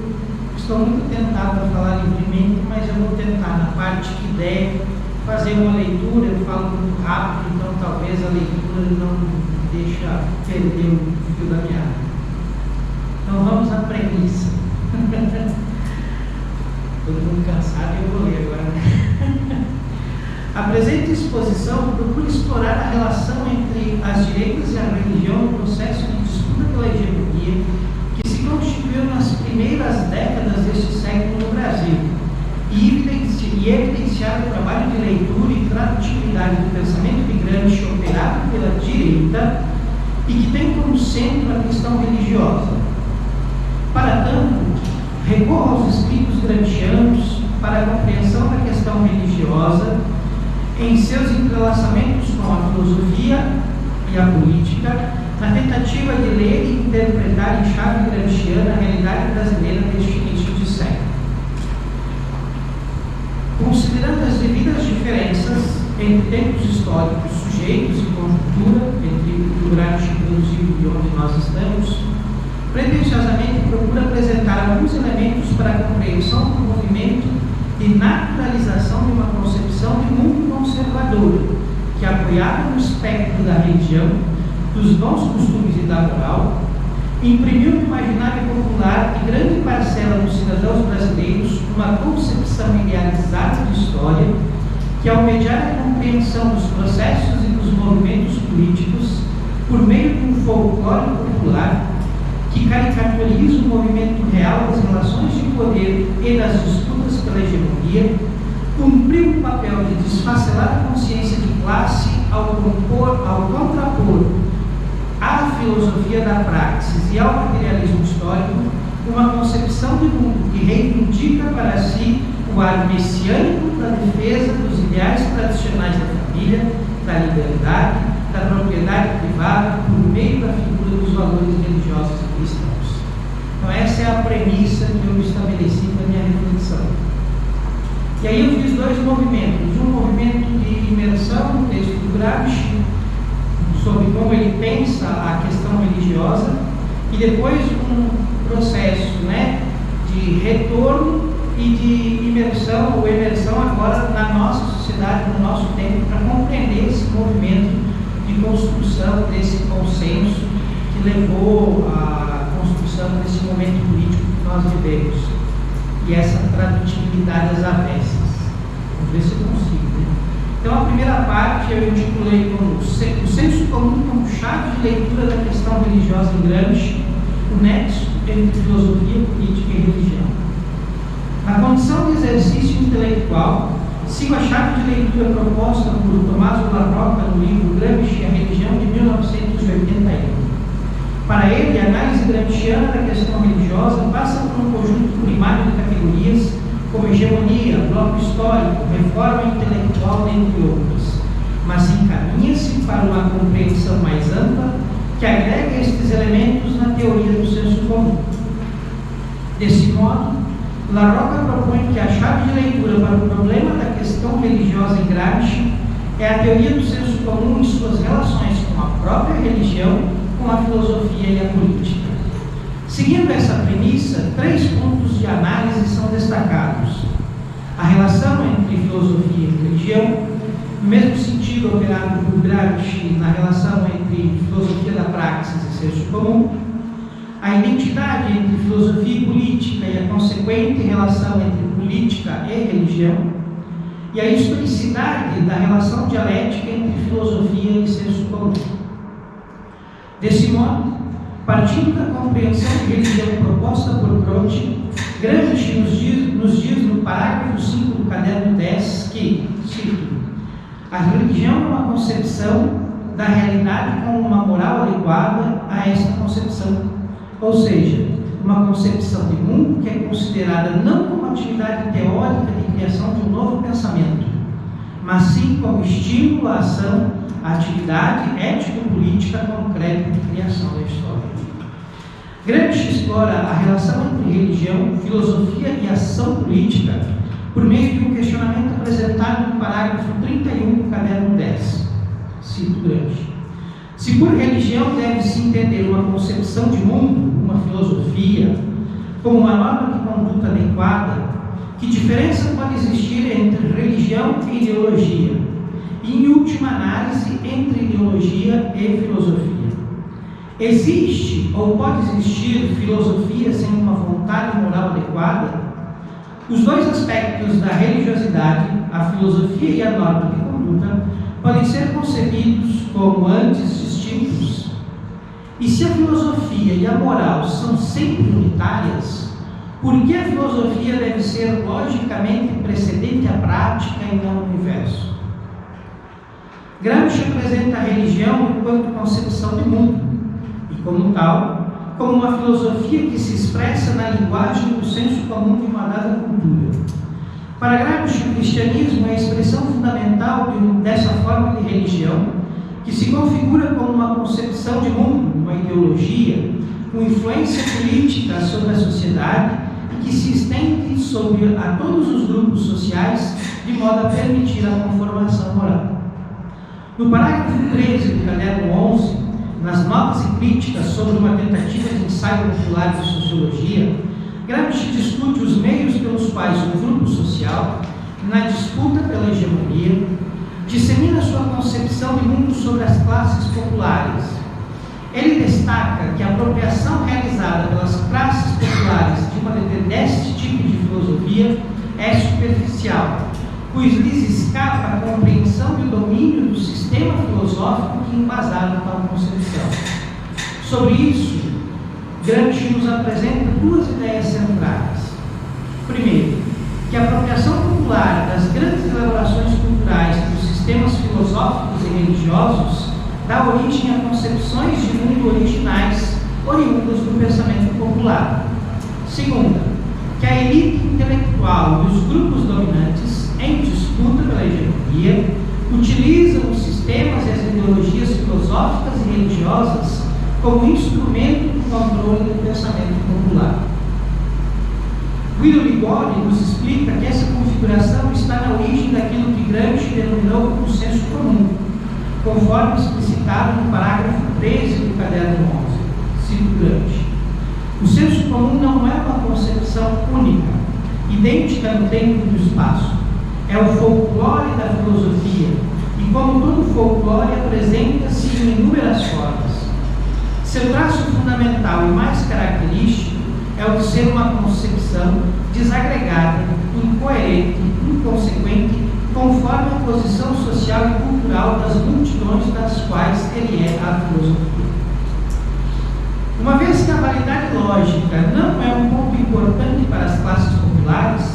estou muito tentado a falar livremente, mas eu vou tentar, na parte que der, fazer uma leitura. Eu falo muito rápido, então talvez a leitura não deixe perder o fio da meada. Então vamos à premissa. Todo mundo cansado e eu vou ler agora, né? A presente exposição procura explorar a relação entre as direitas e a religião no processo de disputa pela hegemonia que se constituiu nas primeiras décadas deste século no Brasil e evidenciar o trabalho de leitura e tradutibilidade do pensamento de Gramsci operado pela direita e que tem como centro a questão religiosa. Para tanto, recorro aos escritos gramscianos para a compreensão da questão religiosa em seus entrelaçamentos com a filosofia e a política, na tentativa de ler e interpretar em chave gramsciana a realidade brasileira deste início de século. Considerando as devidas diferenças entre tempos históricos, sujeitos e conjuntura, entre o Gramsci, inclusive, e onde nós estamos, pretensiosamente procura apresentar alguns elementos para a compreensão da religião, dos bons costumes e da moral, imprimiu no imaginário popular de grande parcela dos cidadãos brasileiros uma concepção idealizada de história que, ao mediar a compreensão dos processos e dos movimentos políticos por meio de um folclore popular que caricaturiza o movimento real das relações de poder e das disputas pela hegemonia, cumpriu o papel de desfacelar a consciência de classe ao contrapor à filosofia da praxis e ao materialismo histórico uma concepção de mundo que reivindica para si o ar messiânico da defesa dos ideais tradicionais da família, da liberdade, da propriedade privada, por meio da figura dos valores religiosos e cristãos. Então essa é a premissa que eu estabeleci para a minha reflexão. E aí eu fiz dois movimentos, um movimento de imersão no texto do Gramsci, sobre como ele pensa a questão religiosa, e depois um processo, de retorno e de imersão, ou emersão agora na nossa sociedade, no nosso tempo, para compreender esse movimento de construção desse consenso que levou à construção desse momento político que nós vivemos, e essa tradutibilidade às avessas. Vamos ver se eu consigo. Então, a primeira parte eu intitulei como o senso comum como chave de leitura da questão religiosa em Gramsci, o nexo entre filosofia, política e religião. Na condição de exercício intelectual, sigo a chave de leitura proposta por Tomás La Rocca no livro Gramsci e a Religião, de 1981. Para ele, a análise gramsciana da questão religiosa passa por um conjunto primário de categorias, como hegemonia, bloco histórico, reforma intelectual, dentre outras, mas encaminha-se para uma compreensão mais ampla que agrega estes elementos na teoria do senso comum. Desse modo, La Rocca propõe que a chave de leitura para o problema da questão religiosa em Gramsci é a teoria do senso comum em suas relações com a própria religião, com a filosofia e a política. Seguindo essa premissa, 3 pontos de análise são destacados: a relação entre filosofia e religião, no mesmo sentido operado por Gramsci na relação entre filosofia da praxis e senso comum, a identidade entre filosofia e política e a consequente relação entre política e religião, e a historicidade da relação dialética entre filosofia e senso comum. Desse modo, partindo da compreensão de religião proposta por Croce, Gramsci nos diz no parágrafo 5 do caderno 10 que, cito, a religião é uma concepção da realidade com uma moral adequada a esta concepção, ou seja, uma concepção de mundo que é considerada não como atividade teórica de criação de um novo pensamento, mas sim como estímulo à ação, à atividade ético-política concreta de criação da história. Gramsci explora a relação entre religião, filosofia e ação política por meio de um questionamento apresentado no parágrafo 31 do caderno 10. Cito Gramsci. Se por religião deve-se entender uma concepção de mundo, uma filosofia, como uma norma de conduta adequada, que diferença pode existir entre religião e ideologia? E, em última análise, entre ideologia e filosofia? Existe ou pode existir filosofia sem uma vontade moral adequada? Os dois aspectos da religiosidade, a filosofia e a norma de conduta, podem ser concebidos como antes distintos. E se a filosofia e a moral são sempre unitárias, por que a filosofia deve ser logicamente precedente à prática e não o inverso? Gramsci apresenta a religião enquanto concepção de mundo, e como tal, como uma filosofia que se expressa na linguagem do senso comum de uma dada cultura. Para Gramsci, o cristianismo é a expressão fundamental dessa forma de religião, que se configura como uma concepção de mundo, uma ideologia, com influência política sobre a sociedade e que se estende sobre a todos os grupos sociais, de modo a permitir a conformação moral. No parágrafo 13 do caderno 11, nas notas e críticas sobre uma tentativa de ensaio popular de sociologia, Gramsci discute os meios pelos quais um grupo social, na disputa pela hegemonia, dissemina sua concepção de mundo sobre as classes populares. Ele destaca que a apropriação realizada pelas classes populares deste tipo de filosofia é superficial, pois lhes escapa a compreensão e o domínio do sistema filosófico que embasaram tal concepção. Sobre isso, Gramsci nos apresenta duas ideias centrais. Primeiro, que a apropriação popular das grandes elaborações culturais dos sistemas filosóficos e religiosos dá origem a concepções de mundo originais oriundas do pensamento popular. Segunda, que a elite intelectual e os grupos dominantes, em disputa pela hegemonia, utilizam os sistemas e as ideologias filosóficas e religiosas como instrumento do controle do pensamento popular. Guido Ligori nos explica que essa configuração está na origem daquilo que Gramsci denominou como senso comum, conforme explicitado no parágrafo 13 do caderno 11. Cito Gramsci: o senso comum não é uma concepção única, idêntica no tempo e no espaço. É o folclore da filosofia, e como todo folclore apresenta-se em inúmeras formas. Seu traço fundamental e mais característico é o de ser uma concepção desagregada, incoerente, inconsequente, conforme a posição social e cultural das multidões das quais ele é a filosofia. Uma vez que a validade lógica não é um ponto importante para as classes populares,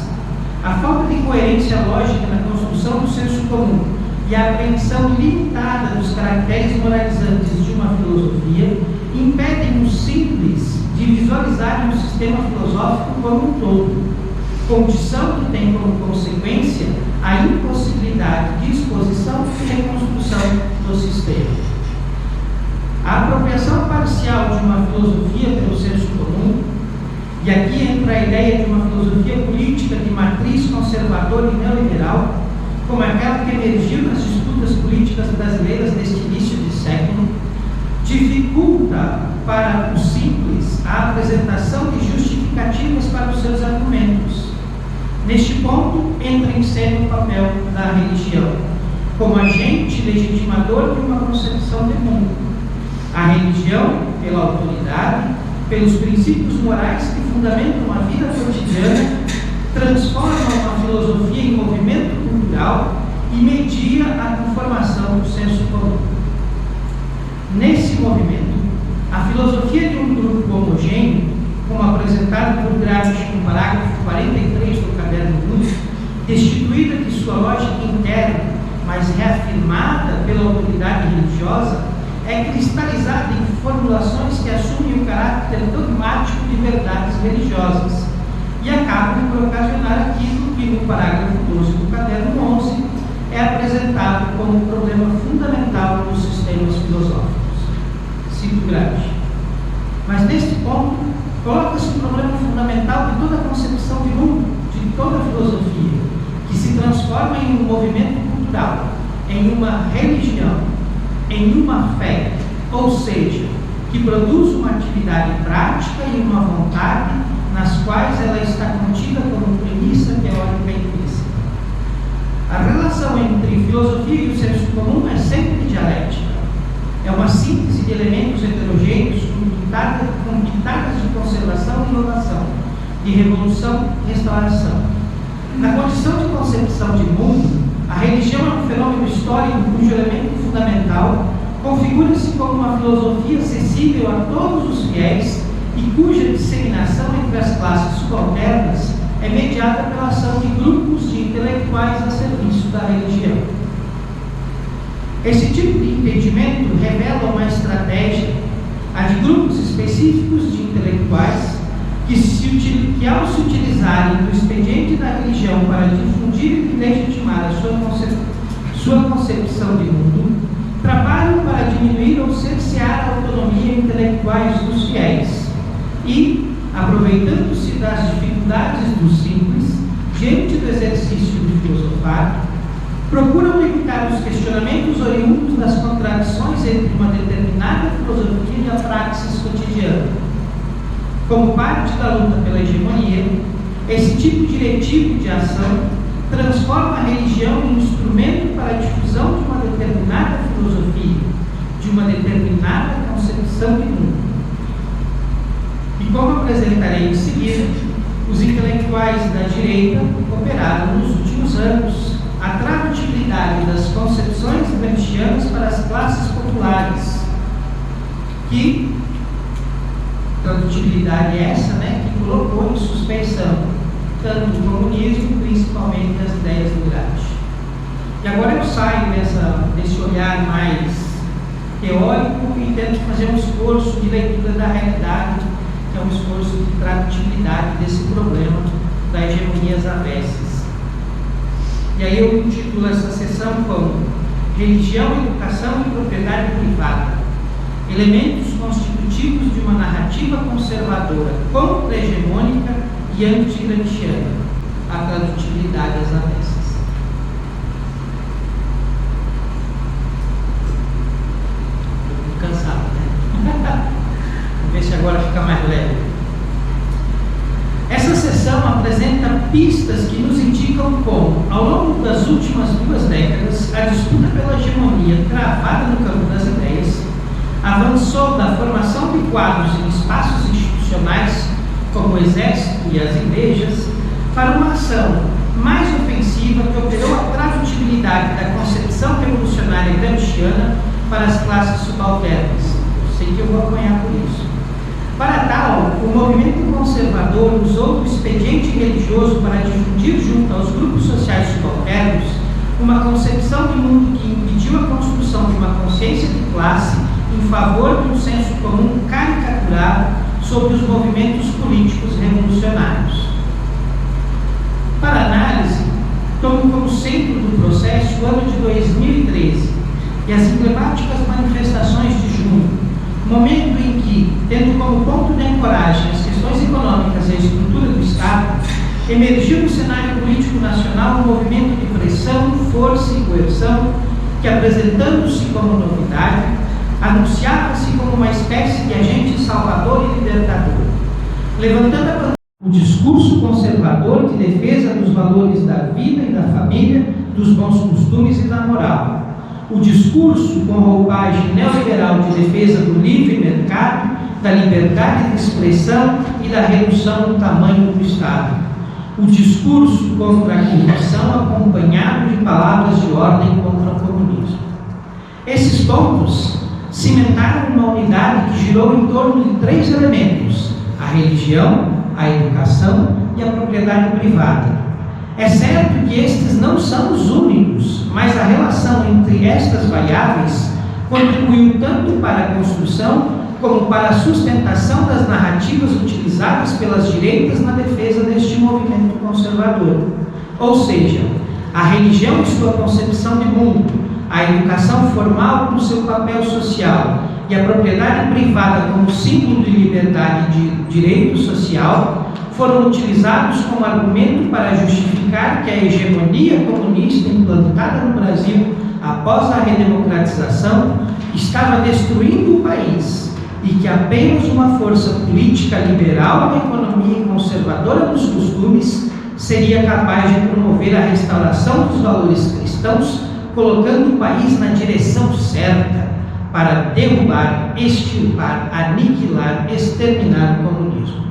a falta de coerência lógica na construção do senso comum e a apreensão limitada dos caracteres moralizantes de uma filosofia impedem os simples de visualizarem o sistema filosófico como um todo, condição que tem como consequência a impossibilidade de exposição e reconstrução do sistema. A apropriação parcial de uma filosofia pelo senso comum, e aqui entra a ideia de uma filosofia política de matriz conservadora e neoliberal, como aquela que emergiu nas disputas políticas brasileiras neste início de século, dificulta para os simples a apresentação de justificativas para os seus argumentos. Neste ponto, entra em cena o papel da religião, como agente legitimador de uma concepção de mundo. A religião, pela autoridade, pelos princípios morais que fundamentam a vida cotidiana, transforma uma filosofia em movimento cultural e media a conformação do senso comum. Nesse movimento, a filosofia de um grupo homogêneo, como apresentado por Gramsci no parágrafo 43 do caderno 1, destituída de sua lógica interna, mas reafirmada pela autoridade religiosa, é cristalizada em formulações que assumem o caráter dogmático de verdades religiosas e acabam por ocasionar aquilo que no parágrafo 12 do caderno 11 é apresentado como um problema fundamental dos sistemas filosóficos. Cito Gramsci. Mas neste ponto, coloca-se um problema fundamental de toda a concepção de mundo, de toda a filosofia, que se transforma em um movimento cultural, em uma religião, em uma fé, ou seja, que produz uma atividade prática e uma vontade nas quais ela está contida como premissa teórica implícita. A relação entre filosofia e o senso comum é sempre dialética. É uma síntese de elementos heterogêneos com pitadas de conservação e inovação, de revolução e restauração. Na condição de concepção de mundo, a religião é um fenômeno histórico cujo elemento fundamental configura-se como uma filosofia acessível a todos os fiéis e cuja disseminação entre as classes subalternas é mediada pela ação de grupos de intelectuais a serviço da religião. Esse tipo de entendimento revela uma estratégia, a de grupos específicos de intelectuais que ao se utilizarem do expediente da religião para difundir e legitimar a sua concepção de mundo, trabalham para diminuir ou cercear a autonomia intelectuais dos fiéis e, aproveitando-se das dificuldades dos simples, diante do exercício de filosofar, procuram limitar os questionamentos oriundos das contradições entre uma determinada filosofia e a praxis cotidiana. Como parte da luta pela hegemonia, esse tipo diretivo de ação transforma a religião em instrumento para a difusão de uma determinada filosofia, de uma determinada concepção de mundo. E como apresentarei em seguida, os intelectuais da direita operaram nos últimos anos a tradutibilidade das concepções gramscianas para as classes populares, que tradutibilidade é essa, que colocou em suspeição tanto o comunismo, principalmente as ideias do Gramsci. E agora eu saio desse olhar mais teórico e tento fazer um esforço de leitura da realidade, que é um esforço de tradutibilidade desse problema da hegemonia às avessas. E aí eu intitulo essa sessão como Religião, Educação e Propriedade Privada, elementos constitutivos de uma narrativa conservadora, contra-hegemônica e anti-gramsciana, a tradutibilidade às avessas. Estou cansado, né? Vamos ver se agora fica mais leve. Essa sessão apresenta pistas que nos indicam como, ao longo das últimas 2 décadas, a disputa pela hegemonia travada no campo das ideias avançou da formação de quadros em espaços institucionais, como o exército e as igrejas, para uma ação mais ofensiva que operou a tradutibilidade da concepção revolucionária gramsciana para as classes subalternas. Eu sei que eu vou apanhar por isso. Para tal, o movimento conservador usou o expediente religioso para difundir junto aos grupos sociais subalternos uma concepção de mundo que impediu a construção de uma consciência de classe em favor de um senso comum caricaturado sobre os movimentos políticos revolucionários. Para análise, tomo como centro do processo o ano de 2013 e as emblemáticas manifestações de junho, momento em que, tendo como ponto de ancoragem as questões econômicas e a estrutura do Estado, emergiu no cenário político nacional um movimento de pressão, força e coerção que, apresentando-se como novidade, anunciava-se como uma espécie de agente salvador e libertador, levantando a bandeira o discurso conservador de defesa dos valores da vida e da família, dos bons costumes e da moral. O discurso com roupagem neoliberal de defesa do livre mercado, da liberdade de expressão e da redução do tamanho do Estado. O discurso contra a corrupção acompanhado de palavras de ordem contra o comunismo. Esses pontos cimentaram uma unidade que girou em torno de 3 elementos: a religião, a educação e a propriedade privada. É certo que estes não são os únicos, mas a relação entre estas variáveis contribuiu tanto para a construção como para a sustentação das narrativas utilizadas pelas direitas na defesa deste movimento conservador. Ou seja, a religião em sua concepção de mundo, a educação formal com seu papel social e a propriedade privada como símbolo de liberdade e de direito social foram utilizados como argumento para justificar que a hegemonia comunista implantada no Brasil após a redemocratização estava destruindo o país e que apenas uma força política liberal na economia e conservadora nos costumes seria capaz de promover a restauração dos valores cristãos, colocando o país na direção certa para derrubar, extirpar, aniquilar, exterminar o comunismo.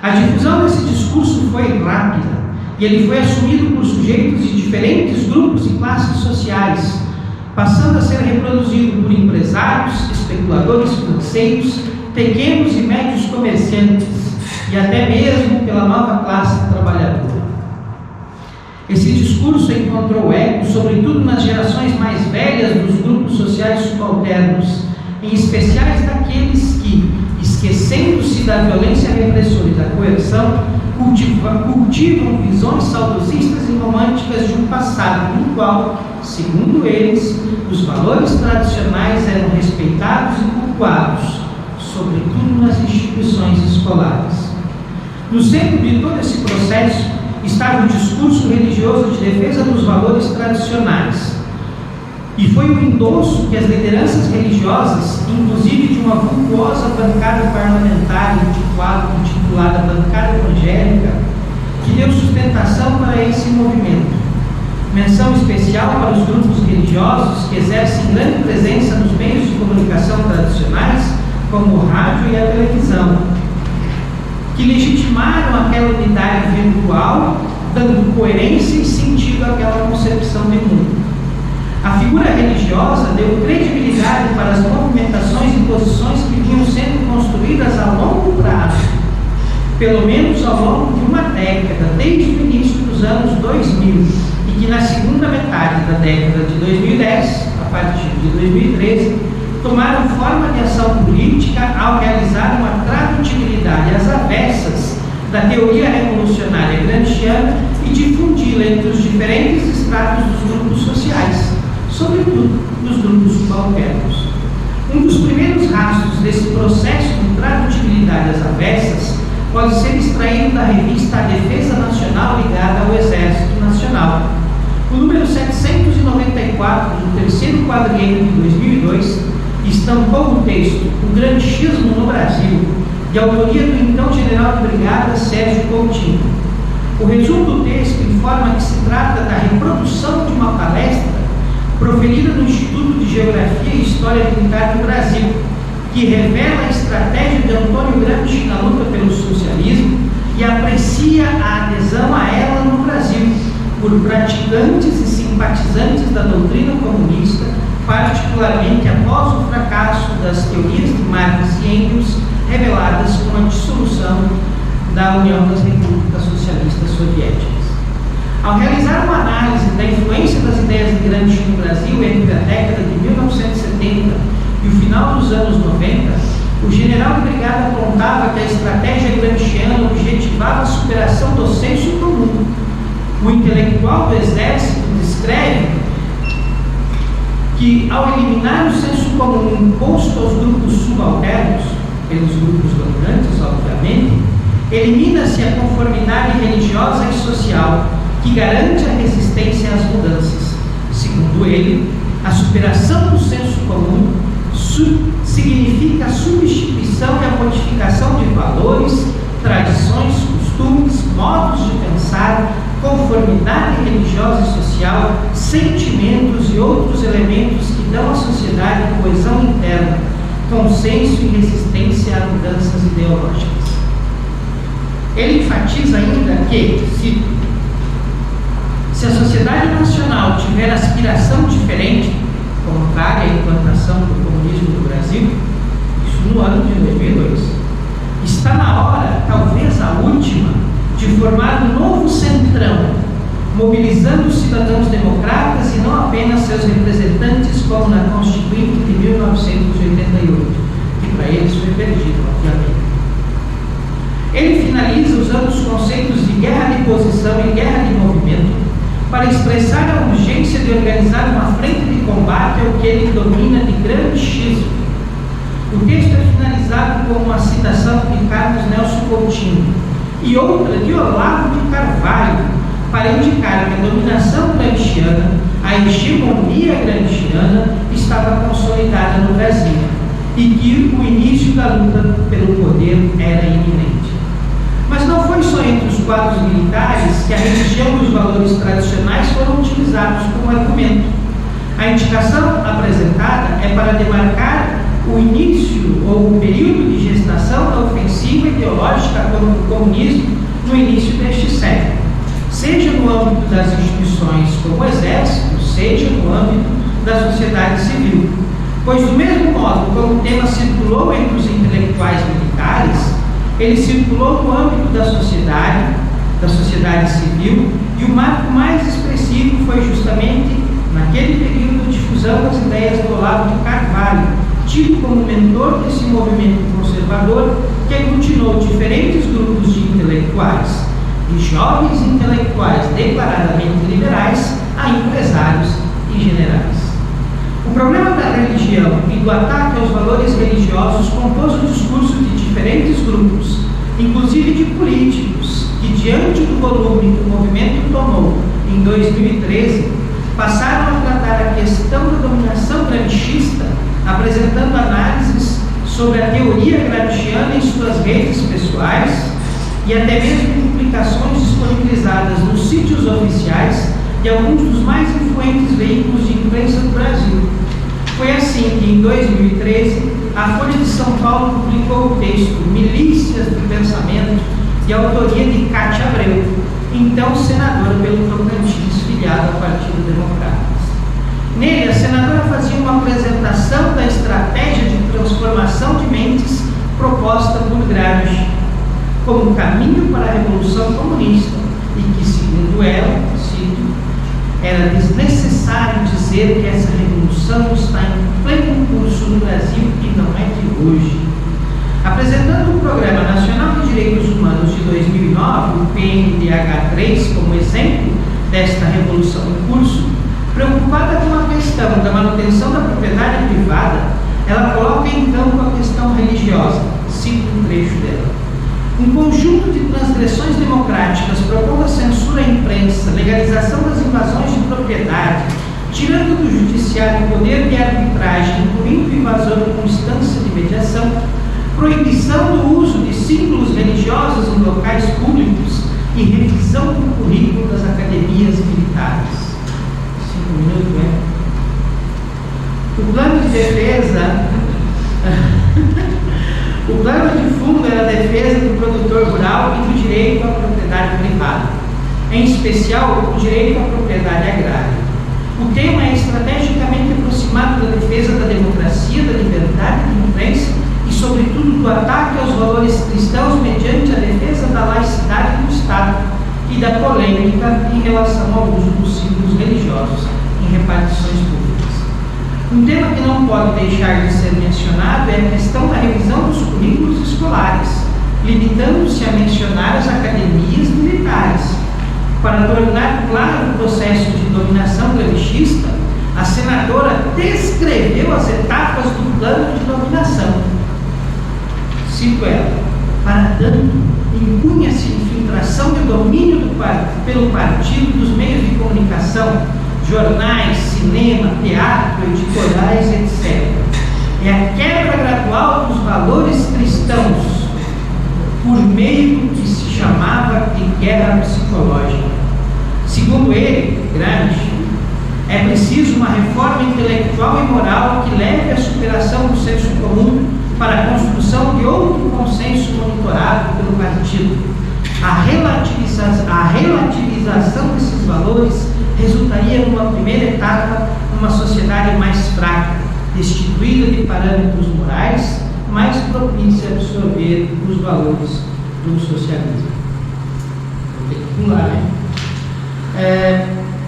A difusão desse discurso foi rápida e ele foi assumido por sujeitos de diferentes grupos e classes sociais, passando a ser reproduzido por empresários, especuladores financeiros, pequenos e médios comerciantes e até mesmo pela nova classe trabalhadora. Esse discurso encontrou eco, sobretudo nas gerações mais velhas dos grupos sociais subalternos, em especiais daqueles que, esquecendo-se da violência repressora e da coerção, cultivam visões saudosistas e românticas de um passado no qual, segundo eles, os valores tradicionais eram respeitados e cultuados, sobretudo nas instituições escolares. No centro de todo esse processo estava o discurso religioso de defesa dos valores tradicionais. E foi o endosso que as lideranças religiosas, inclusive de uma vultuosa bancada parlamentar intitulada Bancada Evangélica, que deu sustentação para esse movimento. menção especial para os grupos religiosos que exercem grande presença nos meios de comunicação tradicionais, como o rádio e a televisão, que legitimaram aquela unidade virtual, dando coerência e sentido àquela concepção de mundo. A figura religiosa deu credibilidade para as movimentações e posições que vinham sendo construídas a longo prazo, pelo menos ao longo de uma década, desde o início dos anos 2000, e que na segunda metade da década de 2010, a partir de 2013, tomaram forma de ação política ao realizar uma tradutibilidade às avessas da teoria revolucionária gramsciana e difundi-la entre os diferentes estratos dos grupos sociais, sobretudo dos grupos subalternos. Um dos primeiros rastros desse processo de tradutibilidade às avessas pode ser extraído da revista A Defesa Nacional ligada ao Exército Nacional. O número 794 do terceiro quadriênio de 2002 estampou o texto O Gramscismo no Brasil, de autoria do então general de brigada Sérgio Coutinho. O resumo do texto informa que se trata da reprodução de uma palestra proferida no Instituto de Geografia e História Militar do Brasil, que revela a estratégia de Antônio Gramsci na luta pelo socialismo e aprecia a adesão a ela no Brasil por praticantes e simpatizantes da doutrina comunista, particularmente após o fracasso das teorias de Marx e Engels reveladas com a dissolução da União das Repúblicas Socialistas Soviéticas. Ao realizar uma análise da influência das ideias de Gramsci no Brasil entre a década de 1970 e o final dos anos 90, o general de brigada apontava que a estratégia gramsciana objetivava a superação do senso comum. O intelectual do Exército descreve que, ao eliminar o senso comum imposto aos grupos subalternos, pelos grupos dominantes, obviamente, elimina-se a conformidade religiosa e social que garante a resistência às mudanças. Segundo ele, a superação do senso comum significa a substituição e a modificação de valores, tradições, costumes, modos de pensar, conformidade religiosa e social, sentimentos e outros elementos que dão à sociedade coesão interna, consenso e resistência a mudanças ideológicas. Ele enfatiza ainda que, se a sociedade nacional tiver aspiração diferente, contrária à implantação do comunismo no Brasil, isso no ano de 2002, está na hora, talvez a última, de formar um novo centrão, mobilizando os cidadãos democratas e não apenas seus representantes, como na Constituinte de 1988, que para eles foi perdido, obviamente. Ele finaliza usando os conceitos de guerra de posição e guerra de movimento para expressar a urgência de organizar uma frente de combate ao que ele domina de gramscismo. O texto é finalizado com uma citação de Carlos Nelson Coutinho e outra de Olavo de Carvalho, para indicar que a dominação gramsciana, a hegemonia gramsciana, estava consolidada no Brasil e que o início da luta pelo poder era iminente. Mas não foi só entre os quadros militares que a religião e os valores tradicionais foram utilizados como argumento. A indicação apresentada é para demarcar o início ou o período de gestação da ofensiva ideológica contra o comunismo no início deste século, seja no âmbito das instituições como o Exército, seja no âmbito da sociedade civil. Pois, do mesmo modo como o tema circulou entre os intelectuais militares, ele circulou no âmbito da sociedade civil, e o marco mais expressivo foi justamente, naquele período, a difusão das ideias do Olavo de Carvalho, tido como mentor desse movimento conservador que aglutinou diferentes grupos de intelectuais, de jovens intelectuais declaradamente liberais a empresários e generais. O problema da religião e do ataque aos valores religiosos compôs o discurso de diferentes grupos, inclusive de políticos, que, diante do volume que o movimento tomou em 2013, passaram a tratar a questão da dominação gramscista, apresentando análises sobre a teoria gramsciana em suas redes pessoais e até mesmo publicações disponibilizadas nos sítios oficiais de alguns dos mais influentes veículos de imprensa do Brasil. Foi assim que, em 2013, a Folha de São Paulo publicou o texto Milícias do Pensamento, de autoria de Cátia Abreu, então senadora pelo Tocantins, filiada ao Partido Democratas. Nele, a senadora fazia uma apresentação da estratégia de transformação de mentes proposta por Gramsci como caminho para a Revolução Comunista e que, segundo ela, cito, era desnecessário dizer que essa revolução está em pleno curso no Brasil e não é de hoje. Apresentando o Programa Nacional de Direitos Humanos de 2009, o PNDH3, como exemplo desta revolução em curso, preocupada com a questão da manutenção da propriedade privada, ela coloca em campo a questão religiosa. Cito um trecho dela. Um conjunto de transgressões democráticas propondo a censura à imprensa, legalização das invasões de propriedade, tirando do judiciário o poder de arbitragem, incluindo invasão com instância de mediação, proibição do uso de símbolos religiosos em locais públicos e revisão do currículo das academias militares. 5 minutos, é? O plano de defesa... O plano de fundo era a defesa do produtor rural e do direito à propriedade privada, em especial o direito à propriedade agrária. O tema é estrategicamente aproximado da defesa da democracia, da liberdade de imprensa e, sobretudo, do ataque aos valores cristãos mediante a defesa da laicidade do Estado e da polêmica em relação ao uso dos símbolos religiosos em repartições públicas. Um tema que não pode deixar de ser mencionado é a questão da revisão dos currículos escolares, limitando-se a mencionar as academias militares. Para tornar claro o processo de dominação gramscista, a senadora descreveu as etapas do plano de dominação. Cito ela: para tanto, impunha-se infiltração de domínio pelo partido dos meios de comunicação, jornais, cinema, teatro, editoriais, etc. É a quebra gradual dos valores cristãos por meio do que se chamava de guerra psicológica. Segundo ele, Gramsci, é preciso uma reforma intelectual e moral que leve à superação do senso comum para a construção de outro consenso monitorado pelo partido. A relativização desses valores resultaria numa primeira etapa numa sociedade mais fraca, destituída de parâmetros morais, mais propícia a absorver os valores do socialismo. Vou ter que pular, né?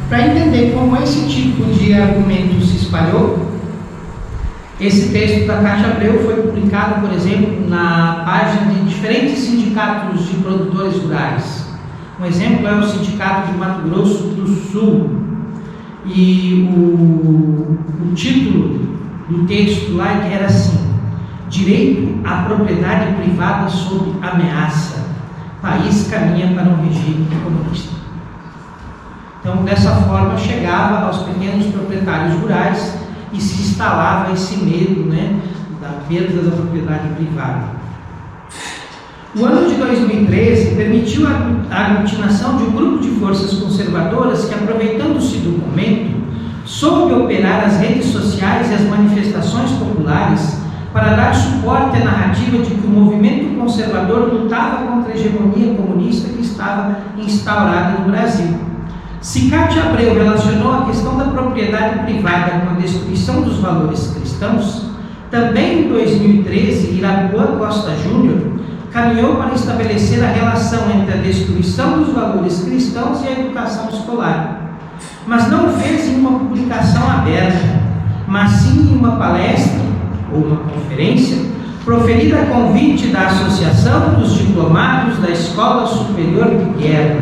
Para entender como esse tipo de argumento se espalhou, esse texto da Cátia Abreu foi publicado, por exemplo, na página de diferentes sindicatos de produtores rurais. Um exemplo é o Sindicato de Mato Grosso do Sul. E o título do texto lá era assim: Direito à propriedade privada sob ameaça. País caminha para um regime comunista. Então, dessa forma, chegava aos pequenos proprietários rurais e se instalava esse medo, né, da perda da propriedade privada. O ano de 2013 permitiu a aglutinação de um grupo de forças conservadoras que, aproveitando-se do momento, soube operar as redes sociais e as manifestações populares para dar suporte à narrativa de que o movimento conservador lutava contra a hegemonia comunista que estava instaurada no Brasil. Se Cátia Abreu relacionou a questão da propriedade privada com a destruição dos valores cristãos, também em 2013, Irapuã Costa Júnior caminhou para estabelecer a relação entre a destruição dos valores cristãos e a educação escolar. Mas não o fez em uma publicação aberta, mas sim em uma palestra ou uma conferência proferida a convite da Associação dos Diplomados da Escola Superior de Guerra,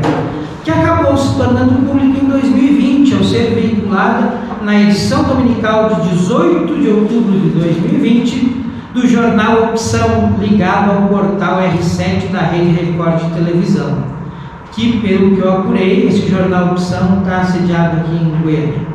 que acabou se tornando pública em 2020, ao ser veiculada na edição dominical de 18 de outubro de 2020 do jornal Opção, ligado ao portal R7 da Rede Record de televisão, que, pelo que eu apurei, esse jornal Opção está sediado aqui em Goiânia.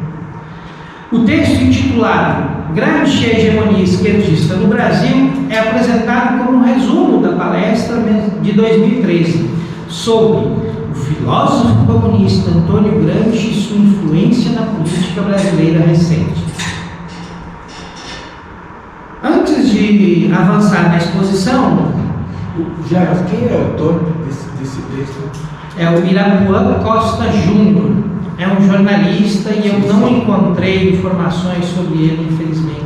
O texto intitulado Gramsci e a Hegemonia Esquerdista no Brasil é apresentado como um resumo da palestra de 2013 sobre o filósofo comunista Antônio Gramsci e sua influência na política brasileira recente. Antes de avançar na exposição, Jair, quem é o autor desse texto? é o Irapuã Costa Júnior. É um jornalista e eu não encontrei informações sobre ele, infelizmente.